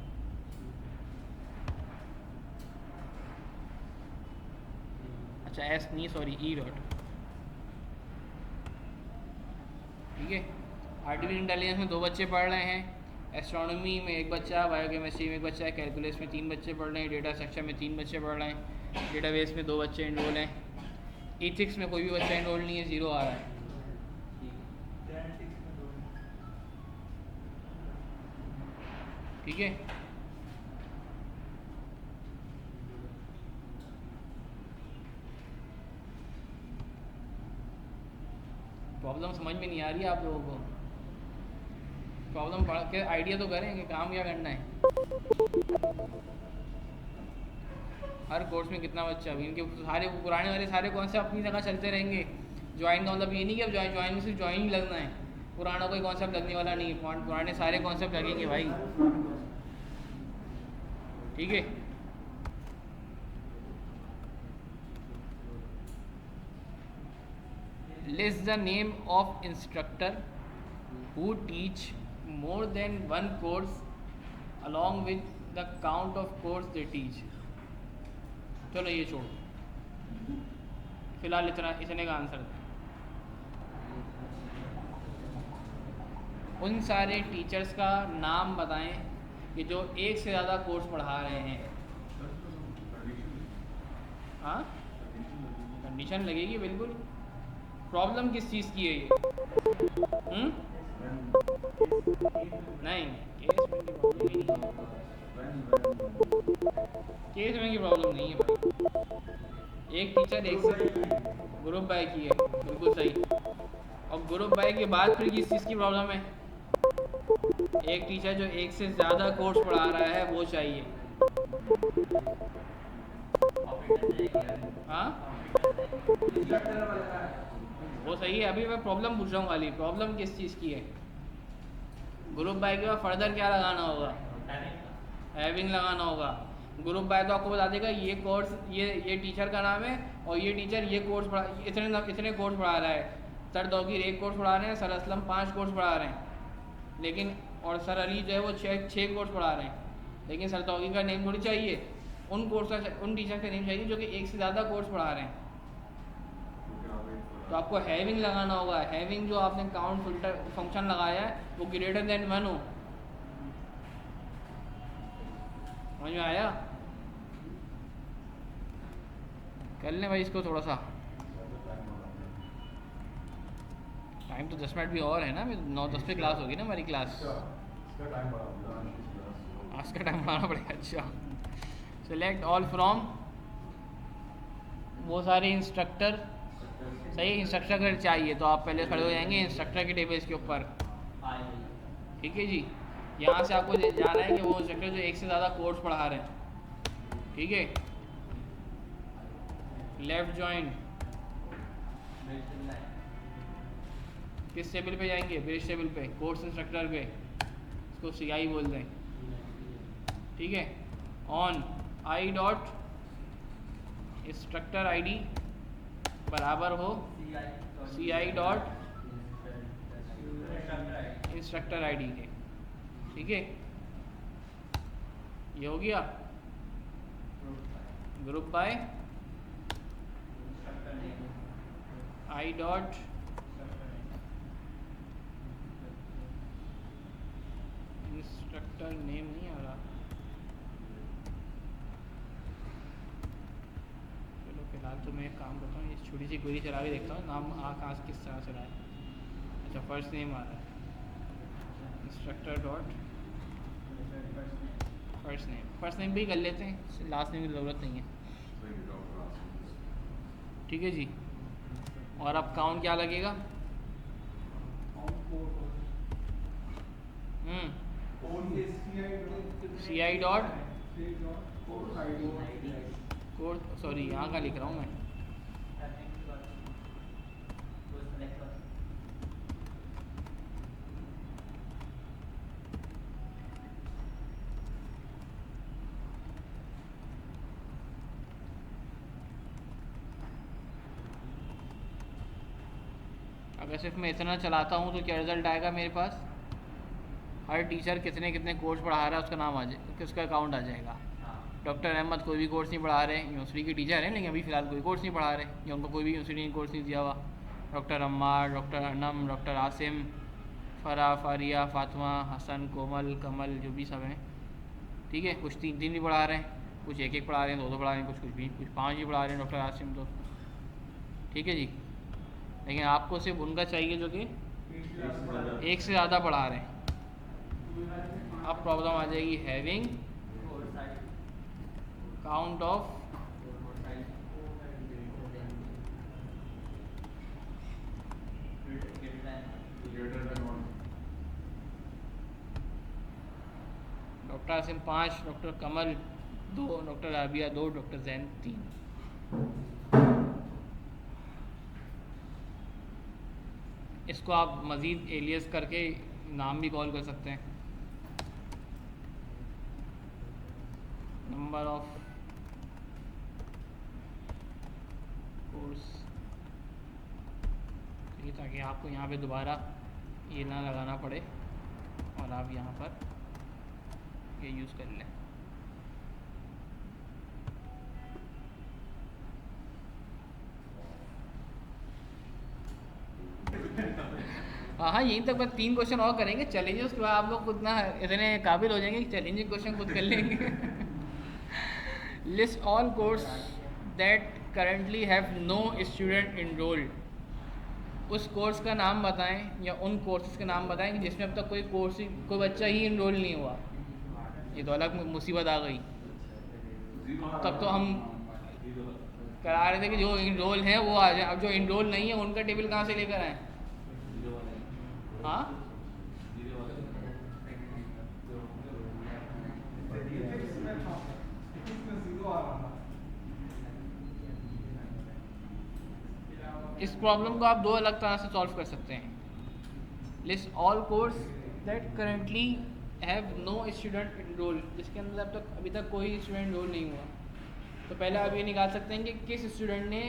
अच्छा एस नहीं, सॉरी ई डॉट। ठीक है, आर्टिफिशियल इंटेलिजेंस में 2 बच्चे पढ़ रहे हैं, एस्ट्रोनॉमी में 1 बच्चा, बायोकेमिस्ट्री में 1 बच्चा, कैलकुलस में 3 बच्चे पढ़ रहे हैं, डेटा स्ट्रक्चर में 3 बच्चे पढ़ रहे हैं, डेटाबेस में 2 बच्चे इनरोल हैं, इथिक्स में कोई भी बच्चा इनरोल नहीं है, 0 आ रहा है। ठीक है, प्रॉब्लम समझ में नहीं आ रही है आप लोगों को? प्रॉब्लम पढ़ के आइडिया तो करें कि काम क्या करना है। हर कोर्स में कितना बच्चा, अभी इनके सारे पुराने वाले सारे कॉन्सेप्ट अपनी जगह चलते रहेंगे। ज्वाइन का मतलब ये नहीं कि अब ज्वाइन में सिर्फ ज्वाइन ही लगना है, पुराना कोई कॉन्सेप्ट लगने वाला नहीं है, पुराने सारे कॉन्सेप्ट लगेंगे भाई, ठीक है। List the name of instructor who teach more than one course along with the count of course they teach। चलो ये छोड़ो, फिलहाल इतने का आंसर दें। उन सारे टीचर्स का नाम बताएं कि जो एक से ज़्यादा कोर्स पढ़ा रहे हैं। हाँ, कंडीशन लगेगी बिल्कुल। प्रॉब्लम किस चीज़ की है ये? नहीं, केस में की प्रॉब्लम नहीं है भाई। एक टीचर एक से ग्रुप बाय की है, बिल्कुल सही। और ग्रुप बाय के बाद फिर किस चीज़ की प्रॉब्लम है? एक टीचर जो एक से ज़्यादा कोर्स पढ़ा रहा है वो चाहिए। हाँ, वो सही है। अभी मैं प्रॉब्लम पूछ रहा हूँ खाली, प्रॉब्लम किस चीज़ की है? ग्रुप बाय के बाद फर्दर क्या लगाना होगा? हैविंग लगाना होगा। ग्रुप बाय तो आपको बता देगा ये कोर्स, ये टीचर का नाम है और ये टीचर ये कोर्स पढ़ा, इतने कोर्स पढ़ा रहा है। सर दौकीर एक कोर्स पढ़ा रहे हैं, सर असलम 5 कोर्स पढ़ा रहे हैं, लेकिन और सर अली जो है वो 6 कोर्स पढ़ा रहे हैं। लेकिन सर दौकीर का नेम थोड़ी चाहिए, उन टीचर का नेम चाहिए जो कि एक से ज़्यादा कोर्स पढ़ा रहे हैं। तो आपको हैविंग लगाना होगा। हैविंग जो आपने काउंट फिल्टर फंक्शन लगाया है वो ग्रेटर देन 1 हो। समझ में आया? कर लें भाई इसको थोड़ा सा। टाइम तो 10 मिनट भी और है ना, 9-10 पे क्लास होगी ना हमारी क्लास। आज का टाइम बढ़ाना पड़ेगा। अच्छा, सेलेक्ट ऑल फ्रॉम, वो सारे इंस्ट्रक्टर। सही, इंस्ट्रक्टर अगर चाहिए तो आप पहले खड़े हो जाएंगे इंस्ट्रक्टर के टेबल्स के ऊपर, ठीक है जी। यहाँ से आपको जाना है कि वो इंस्ट्रक्टर जो एक से ज़्यादा कोर्स पढ़ा रहे हैं, ठीक है। लेफ्ट जॉइन, किस टेबल पे जाएंगे? बेस टेबल पे, कोर्स इंस्ट्रक्टर पे, इसको CI बोल दें, ठीक है। On I dot instructor ID बराबर हो CI डॉट इंस्ट्रक्टर ID के, ठीक है। ये हो गया। Group by I dot instructor name नहीं आ रहा। चलो फिलहाल तो मैं एक काम करता हूँ, ये छोटी सी क्वेरी चला के देखता हूँ, नाम कहाँ से किस तरह से रहा है। अच्छा, फर्स्ट नेम आ रहा है, इंस्ट्रक्टर डॉट फर्स्ट नेम भी कर लेते हैं, लास्ट नेम की ज़रूरत नहीं है, ठीक है जी। और अब काउंट क्या लगेगा? CI डॉट कोड, सॉरी यहाँ का लिख रहा हूँ मैं। अगर सिर्फ मैं इतना चलाता हूँ तो क्या रिज़ल्ट आएगा मेरे पास? हर टीचर कितने कितने कोर्स पढ़ा रहा है उसका नाम आ जाए, उसका अकाउंट आ जाएगा। डॉक्टर अहमद कोई भी कोर्स नहीं पढ़ा रहे, यूनिवर्सिटी के टीचर हैं लेकिन अभी फ़िलहाल कोई कोर्स नहीं पढ़ा रहे, या उनको कोई भी यूनिवर्सिटी ने कोर्स नहीं दिया हुआ। Doctor Ammar, doctor Anam, doctor Asim, Farah, Fariya, Fatima, Hasan, Komal, Kamal, जो भी सब हैं, ठीक है। कुछ 3 भी पढ़ा रहे हैं, कुछ 1 पढ़ा रहे हैं, 2 पढ़ा रहे हैं, कुछ 5 भी पढ़ा रहे हैं डॉक्टर आसिम तो, ठीक है जी। लेकिन आपको सिर्फ उनका चाहिए जो कि एक से ज़्यादा पढ़ा रहे हैं। अब प्रॉब्लम आ जाएगी having count of doctor Asim 5, doctor Kamal 2, doctor Rabia 2, doctor Jain 3। इसको आप मज़ीद एलियस करके नाम भी कॉल कर सकते हैं। नंबर ऑफ कोर्स, ये ताकि आपको यहाँ पे दोबारा ये ना लगाना पड़े और आप यहाँ पर ये यूज़ कर लें। हाँ, यहीं तक बस 3 क्वेश्चन और करेंगे चैलेंज, उसके बाद आप लोग उतना इतने काबिल हो जाएंगे कि चैलेंजिंग क्वेश्चन खुद कर लेंगे। List all course that currently have no student enrolled. उस कोर्स का नाम बताएं या उन कोर्सेज का नाम बताएं कि जिसमें अब तक कोई बच्चा ही इनरोल नहीं हुआ। ये तो अलग मुसीबत आ गई। तब तो हम करा रहे थे कि जो इनरोल हैं वो आ जाए, अब जो इनरोल नहीं है उनका टेबल कहाँ से लेकर आए? हाँ, इस प्रॉब्लम को आप 2 अलग तरह से सॉल्व कर सकते हैं। List all course that currently have no student enroll, जिसके अंदर अब तक अभी तक कोई स्टूडेंट इनरोल नहीं हुआ। तो पहले आप ये निकाल सकते हैं कि किस स्टूडेंट ने,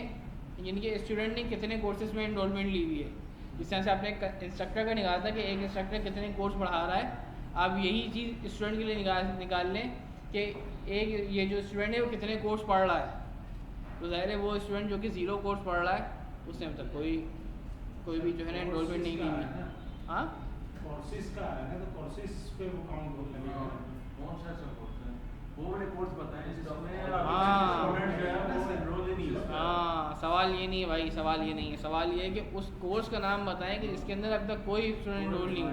यानी कि स्टूडेंट ने कितने कोर्सेज में इनरोलमेंट ली हुई है। जिस तरह से आपने इंस्ट्रक्टर का निकाला था कि एक इंस्ट्रक्टर कितने कोर्स पढ़ा रहा है, आप यही चीज़ स्टूडेंट के लिए निकाल लें कि एक ये जो स्टूडेंट है वो कितने कोर्स पढ़ रहा है। तो ज़ाहिर है वो स्टूडेंट जो कि 0 कोर्स पढ़ रहा है उसने अब तक कोई भी जो है ना इनरोलमेंट नहीं ली हुई। हाँ, कोर्सेज का है ना, तो कोर्सेज पे वो काउंट हो लगेगा। कौन सा सब कोर्स है? वो वाले कोर्स बताएं जिसमें स्टूडेंट जो है वो एनरोल ही नहीं होता। हाँ, सवाल ये नहीं है भाई, सवाल ये नहीं है। सवाल ये है कि उस कोर्स का नाम बताएं कि जिसके अंदर अब तक कोई स्टूडेंट इनरोल नहीं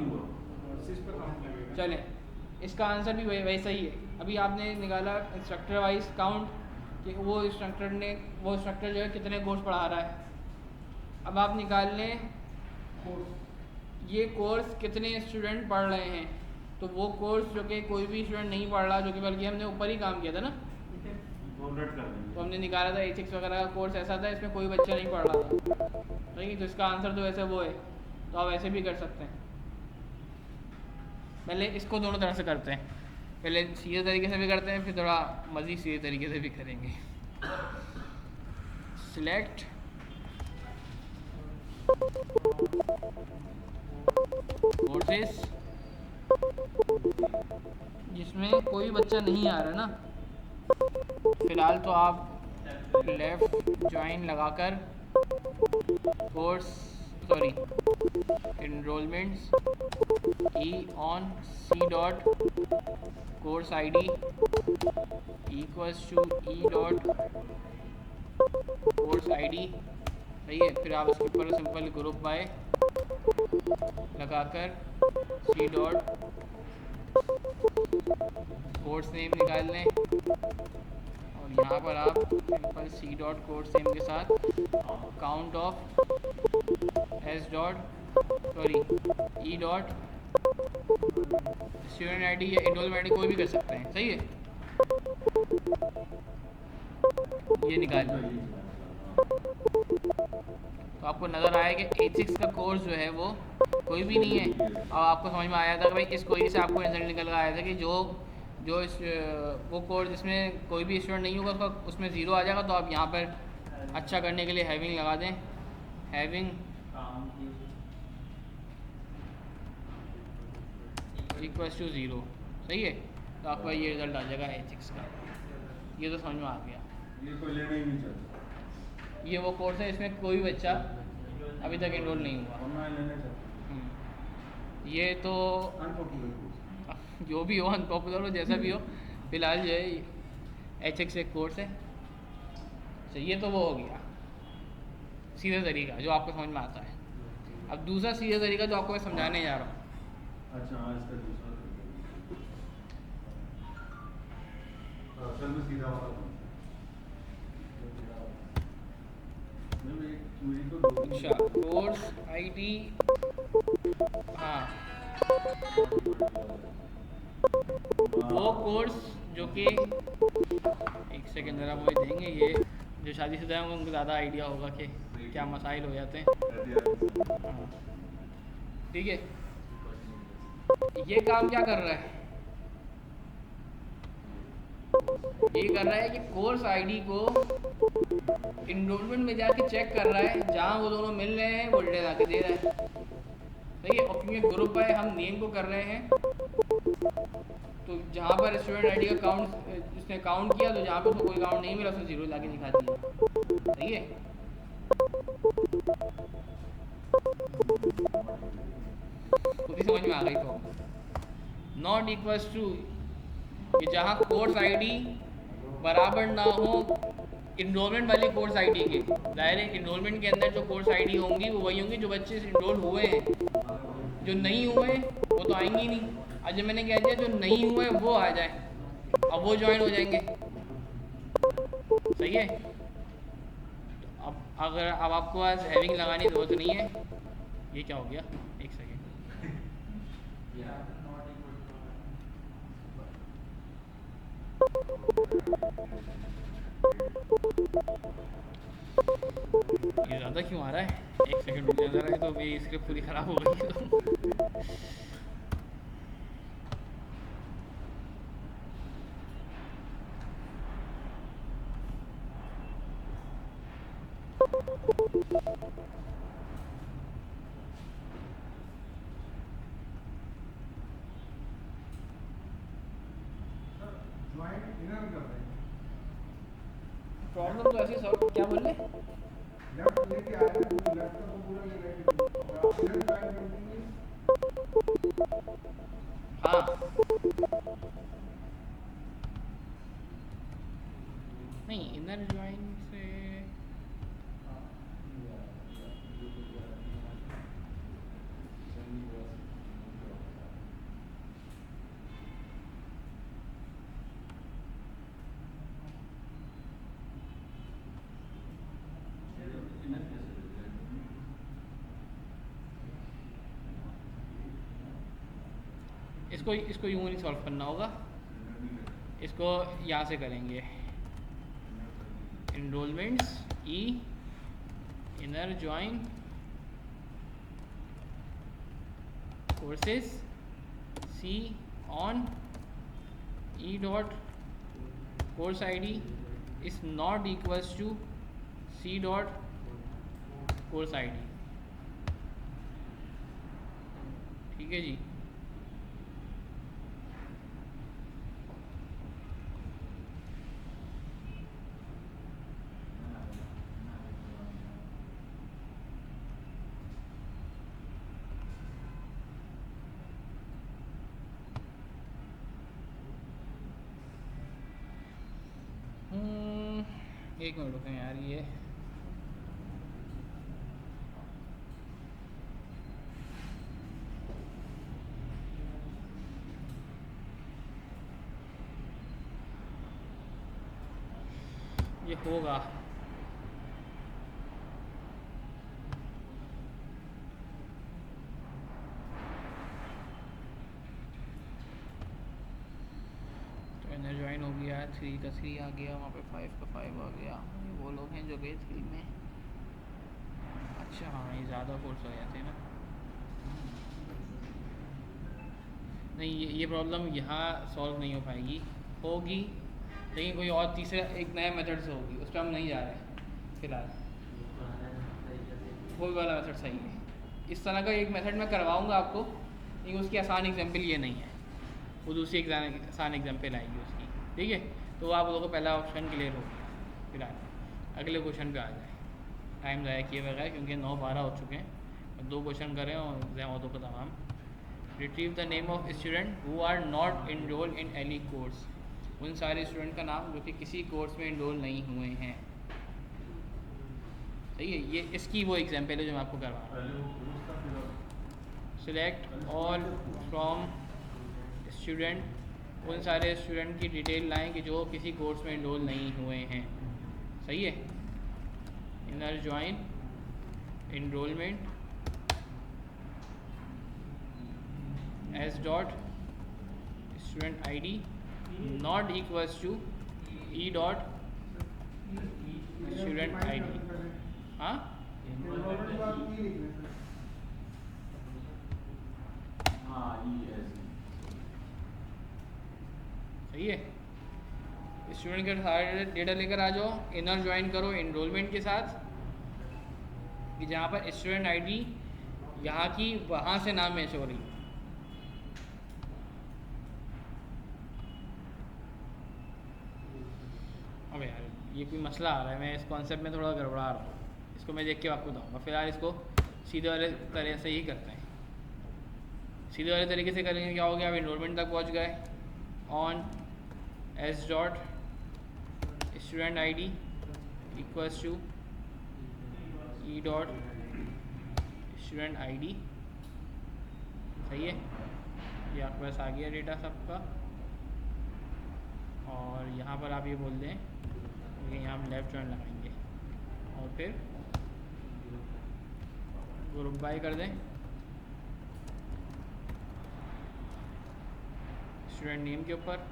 हुआ। कोर्सेज पे काउंट लगेगा। चलें, इसका आंसर भी वैसा ही है। अभी आपने निकाला इंस्ट्रक्टर वाइज काउंट कि वो इंस्ट्रक्टर जो है कितने कोर्स पढ़ा रहा है। अब आप निकाल लें ये कोर्स कितने स्टूडेंट पढ़ रहे हैं। तो वो कोर्स जो कि कोई भी स्टूडेंट नहीं पढ़ रहा, जो कि बल्कि हमने ऊपर ही काम किया था ना, तो हमने निकाला था एथिक्स वगैरह का कोर्स ऐसा था इसमें कोई बच्चा नहीं पढ़ रहा था। ठीक है, तो इसका आंसर तो वैसे वो है। तो आप ऐसे भी कर सकते हैं। पहले इसको दोनों तरह से करते हैं, पहले सीधे तरीके से भी करते हैं, फिर थोड़ा मज़ीद सीधे तरीके से भी करेंगे। सिलेक्ट कोर्सेस जिसमें कोई बच्चा नहीं आ रहा ना, फ़िलहाल तो आप लेफ़्ट ज्वाइन लगाकर enrollments E on C dot course ID equals to E dot course ID, सही है। फिर आप इसके ऊपर सिंपल ग्रुप बाय लगाकर सी डॉट कोर्स नेम निकाल लें और यहाँ पर आप simple C dot course name के साथ count of E dot student ID या इनरोलमेंट ID कोई भी कर सकते हैं, सही है। ये निकाल तो आपको नज़र आया कि एथिक्स का कोर्स जो है वो कोई भी नहीं है। और आपको समझ में आया था कि भाई इस क्वेरी से आपको रिजल्ट निकल कर आया था कि वो कोर्स जिसमें कोई भी स्टूडेंट नहीं होगा उसमें 0 आ जाएगा। तो आप यहाँ पर अच्छा करने के लिए हैविंग लगा दें, हैविंग इक्वल्स टू 0, सही है। तो आपका ये रिज़ल्ट आ जाएगा एथिक्स का। ये तो समझ में आ गया। ये कोई लेना ही नहीं चाहता। ये वो कोर्स है इसमें कोई बच्चा अभी तक इनरोल नहीं हुआ। और मैं लेना चाहता। ये तो अनपॉपुलर जो भी हो, अनपॉपुलर हो, जैसा भी हो, फिलहाल जो है HX एक कोर्स है। अच्छा, ये तो वो हो गया सीधा तरीका जो आपको समझ में आता है। अब दूसरा सीधा तरीका जो आपको मैं समझाने जा रहा हूँ। अच्छा, हाँ, इसका दूसरा असल में सीधा वाला अच्छा, कोर्स ID, हाँ वो कोर्स जो कि एक सेकेंड ज़रा मुझे देंगे, ये जो शादीशुदा हैं उनको ज़्यादा आइडिया होगा कि क्या मसाइल हो जाते हैं। हाँ, ठीक है। ये काम क्या कर रहा है, ये कर रहा है कि कोर्स आईडी को इनरोलमेंट में जाके चेक कर रहा है, जहाँ वो दोनों मिल रहे हैं वो डिटेल आके दे रहा है। सही है। और क्योंकि ग्रुप है, हम नेम को कर रहे हैं, तो जहाँ पर स्टूडेंट आईडी का काउंट उसने काउंट किया, तो जहाँ पर उसको कोई काउंट नहीं मिला उसने जीरो लाके दिखा दिया। सही है। खुद ही समझ में आ गई तो नॉट इक्वल्स टू कि जहाँ कोर्स आईडी बराबर ना हो इनरोलमेंट वाली कोर्स आईडी के। ज़ाहिर है इनरोलमेंट के अंदर जो कोर्स आईडी होंगी वो वही होंगी जो बच्चे इनरोल हुए हैं, जो नहीं हुए वो तो आएंगे ही नहीं। अब जब मैंने कह दिया जो नहीं हुए वो आ जाए, अब वो ज्वाइन हो जाएंगे। सही है। तो अब आपको आज हैविंग लगाने की जरूरत नहीं है। ये क्या हो गया, एक सेकेंड। ये ज़्यादा क्यों आ रहा है, एक सेकंड रुक जा जरा, तो मेरी स्क्रिप्ट पूरी ख़राब हो गई। प्रॉब्लम तो ऐसी सॉल्व, क्या बोल रहे हैं? हाँ, नहीं इनर ज्वाइन से इसको यूँ नहीं सॉल्व करना होगा, इसको यहाँ से करेंगे। Enrollments E inner join courses C on E dot course ID is not equals to C dot course ID. ठीक है जी। एक मिनट रुकें यार, ये होगा। तो इनर ज्वाइन हो गया, 3 का 3 आ गया, वहाँ पे 5 का 5 आ गया। ये वो लोग हैं जो गए 3 में। अच्छा हाँ, ये ज़्यादा कोर्स हो जाते हैं ना। नहीं, ये प्रॉब्लम यहाँ सॉल्व नहीं हो पाएगी, होगी लेकिन कोई और तीसरा एक नया मेथड से होगी, उस पर हम नहीं जा रहे हैं फ़िलहाल। वो वाला मेथड सही है। इस तरह का एक मेथड मैं करवाऊँगा आपको, लेकिन उसकी आसान एग्जाम्पल ये नहीं है, वो दूसरी आसान एग्जाम्पल आएगी उसकी। ठीक है, तो आप लोगों को पहला ऑप्शन क्लियर हो गया। फिलहाल अगले क्वेश्चन पे आ जाए, टाइम ज़ाया किए बगैर, क्योंकि 9:12 हो चुके हैं। 2 क्वेश्चन करें और ज़्यादा तो तमाम। Retrieve the name of student who are not enroll in any course. उन सारे स्टूडेंट का नाम जो कि किसी कोर्स में इनरोल नहीं हुए हैं। सही है, ये इसकी वो एग्जाम्पल है जो मैं आपको करवा रहा हूँ। सिलेक्ट ऑल फ्रॉम स्टूडेंट, उन सारे स्टूडेंट की डिटेल लाएं कि जो किसी कोर्स में इनरोल नहीं हुए हैं। सही है। Inner join enrollment S dot student ID not equals to E dot student ID. हाँ सही है। स्टूडेंट के सारे डेटा लेकर आ जाओ, इनर ज्वाइन करो इनरोलमेंट के साथ कि जहाँ पर स्टूडेंट आईडी यहाँ की वहाँ से नाम मैच हो रही। अब यार ये कोई मसला आ रहा है, मैं इस कॉन्सेप्ट में थोड़ा गड़बड़ा रहा हूँ, इसको मैं देख के आपको बताऊँगा। फिलहाल इसको सीधे वाले तरह से ही करते हैं। सीधे वाले तरीके से करेंगे क्या हो गया, अब इनरोलमेंट तक पहुँच गए। On S dot student ID equals to E dot student ID. सही है, ये आपके पास आ गया डेटा सबका। और यहाँ पर आप ये बोल दें कि यहाँ हम लेफ्ट जॉइन लगाएंगे और फिर ग्रुप बाय कर दें स्टूडेंट नेम के ऊपर।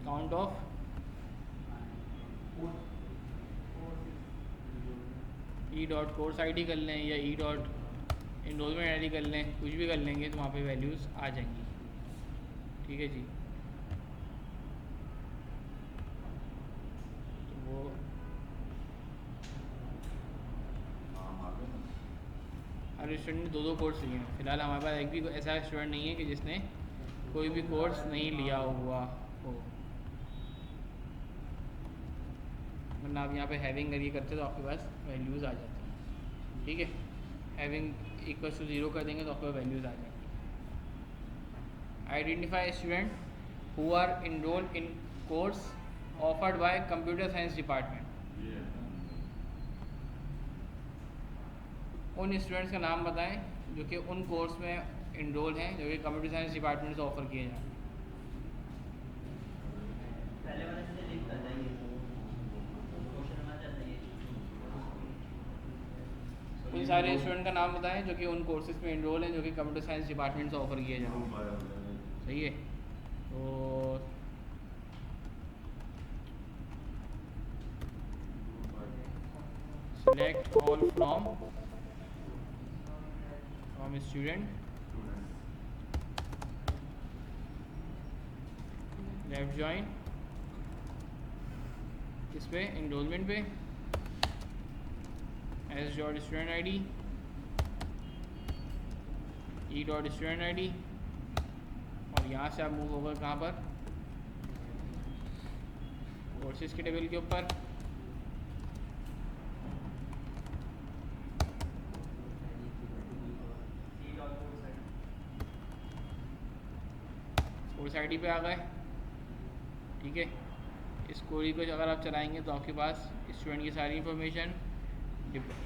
Count of E dot course ID कर लें या ई डॉट इनरोलमेंट आईडी कर लें, कुछ भी कर लेंगे तो वहाँ पे वैल्यूज़ आ जाएंगी। ठीक है जी, तो वो हर स्टूडेंट ने दो कोर्स लिए हैं। फिलहाल हमारे पास एक भी ऐसा स्टूडेंट नहीं है कि जिसने कोई भी कोर्स नहीं लिया हुआ हो, वरना आप यहाँ पे हैविंग करके करते तो आपके पास वैल्यूज़ आ जाती हैं। ठीक है, हैविंग इक्वल टू 0 कर देंगे तो आपके पास वैल्यूज़ आ जाएंगी। Identify student who are enrolled in course offered by computer science department. उन स्टूडेंट्स का नाम बताएं जो कि उन कोर्स में इनरोल हैं जो कि कंप्यूटर साइंस डिपार्टमेंट से ऑफ़र किए जाएँ। उन सारे स्टूडेंट का नाम बताएं जो कि उन कोर्सेज में इनरोल हैं जो कि कंप्यूटर साइंस डिपार्टमेंट से ऑफ़र किए जाएँ। सही है, तो select all from student, left join किस पे, इनरोलमेंट पे, S dot student I D E dot student I D और यहाँ से आप मूव होगा कहाँ पर, कोर्सेज के टेबल के ऊपर। कोर्स आईडी पे आ गए। ठीक है, इस क्वेरी को अगर आप चलाएंगे तो आपके पास स्टूडेंट की सारी इन्फॉर्मेशन,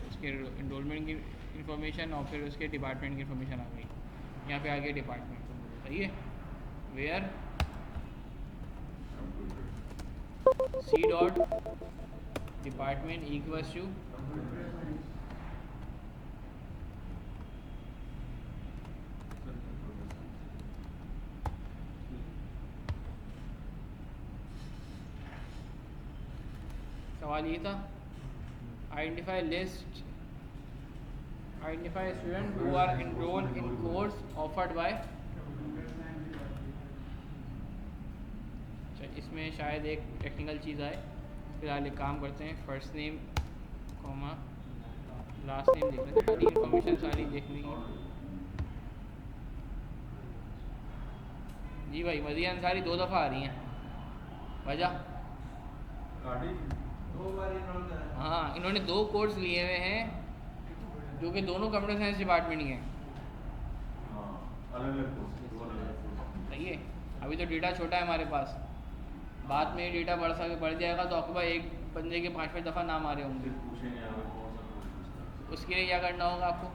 उसके इनरोलमेंट की इन्फॉर्मेशन और फिर उसके डिपार्टमेंट की इन्फॉर्मेशन आ गई। यहाँ पे आ गया डिपार्टमेंट। सही है, where C dot department equals to सवाल ये था, identify student who are enrolled in course offered by. अच्छा, इसमें शायद एक टेक्निकल चीज़ आए। फिलहाल एक काम करते हैं, first name comma last name देख लेते हैं, सारी इन्फॉर्मेशन सारी देखने की। जी भाई, मज़ीद अंसारी 2 दफ़ा आ रही हैं, वजह हाँ, इन्होंने 2 कोर्स लिए हुए हैं जो कि दोनों कंप्यूटर साइंस डिपार्टमेंट ही हैं। सही है, अभी तो डेटा छोटा है हमारे पास, बाद में डेटा बढ़ जाएगा तो आपके पास बंदे के 5-5 दफ़ा नाम आ रहे होंगे, फिर पूछेंगे हमें कौन सा कोर्स पूछता है। उसके लिए क्या करना होगा आपको?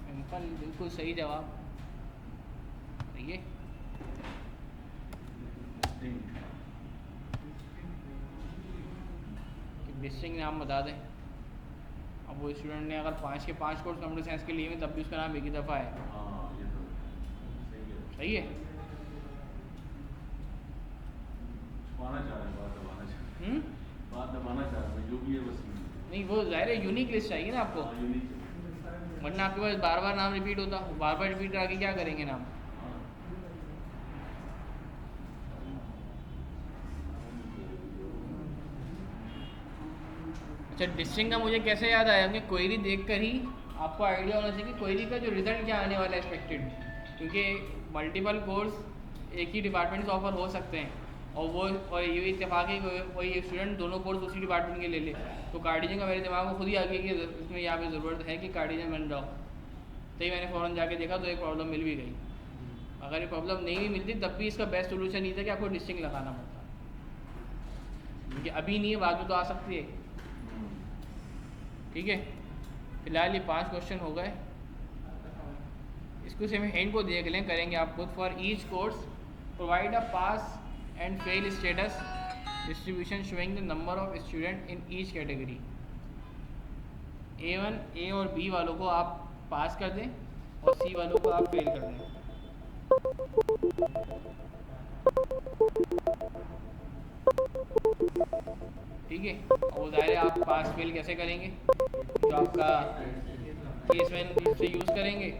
सिंपल, बिल्कुल सही जवाब। ये डिस्टिंक्ट नाम बता दें। अब वो स्टूडेंट ने अगर 5 के 5 कोर्स कंप्यूटर साइंस के लिए में, तब भी उसका नाम एक ही दफ़ा है। हाँ ये तो सही है। सही है। छुपाना चाह रहे हैं, बात दबाना चाह रहे हैं, जो भी है बस नहीं, वो ज़ाहिर है यूनिक लिस्ट चाहिए ना आपको, यूनिक। वरना आपके पास बार बार नाम रिपीट होता, बार बार रिपीट करा के क्या करेंगे नाम। अच्छा, डिस्टिंक्ट का मुझे कैसे याद आया, हमने क्वेरी देखकर ही आपको आइडिया होना चाहिए कि क्वेरी का जो रिजल्ट क्या आने वाला है एक्सपेक्टेड, क्योंकि मल्टीपल कोर्स एक ही डिपार्टमेंट से ऑफर हो सकते हैं, और ये भी इत्तेफाक है कि कोई स्टूडेंट दोनों कोर्स उसी डिपार्टमेंट के ले ले, तो कार्डिजन का मेरे दिमाग में खुद ही आ गया कि इसमें यहाँ पे ज़रूरत है कि कार्डिजन बन जाओ। तो ही मैंने फ़ौरन जाके देखा तो एक प्रॉब्लम मिल भी गई। अगर ये प्रॉब्लम नहीं भी मिलती तब भी इसका बेस्ट सोल्यूशन ये था कि आपको डिस्टिंक्ट लगाना पड़ता, क्योंकि अभी नहीं है, बाद में तो आ सकती है। ठीक है, फिलहाल ये 5 क्वेश्चन हो गए। इसको से हम एंड को देख लें, करेंगे आप खुद। For each course provide a pass and fail status distribution showing the number of student in each category. A1 A और B वालों को आप पास कर दें और C वालों को आप फेल कर दें। ठीक है, और ज़ाहिर है आप पास फेल कैसे करेंगे, जो आपका केस वैन से यूज़ करेंगे,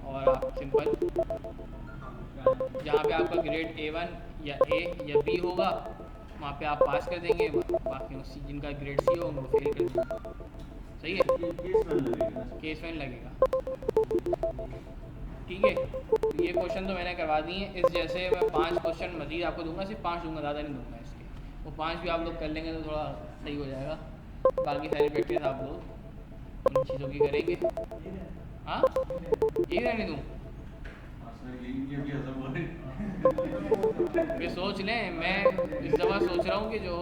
और आप सिंपल जहाँ पे आपका ग्रेड A1 या A या B होगा वहाँ पे आप पास कर देंगे, बाकी जिनका ग्रेड C होगा वो फेल कर देंगे। सही है, केस वैन लगेगा। ठीक है, तो ये क्वेश्चन तो मैंने करवा दिए हैं। इस जैसे मैं 5 क्वेश्चन मज़ीद आपको दूंगा, सिर्फ 5 दूंगा, ज़्यादा नहीं दूंगा इसके। वो 5 भी आप लोग कर लेंगे तो थोड़ा सही हो जाएगा। बाकी सारी प्रैक्टिस आप लोग उन चीज़ों की करेंगे। हाँ, यही रहने दूँ? फिर सोच लें, मैं इस दफ़ा सोच रहा हूँ कि जो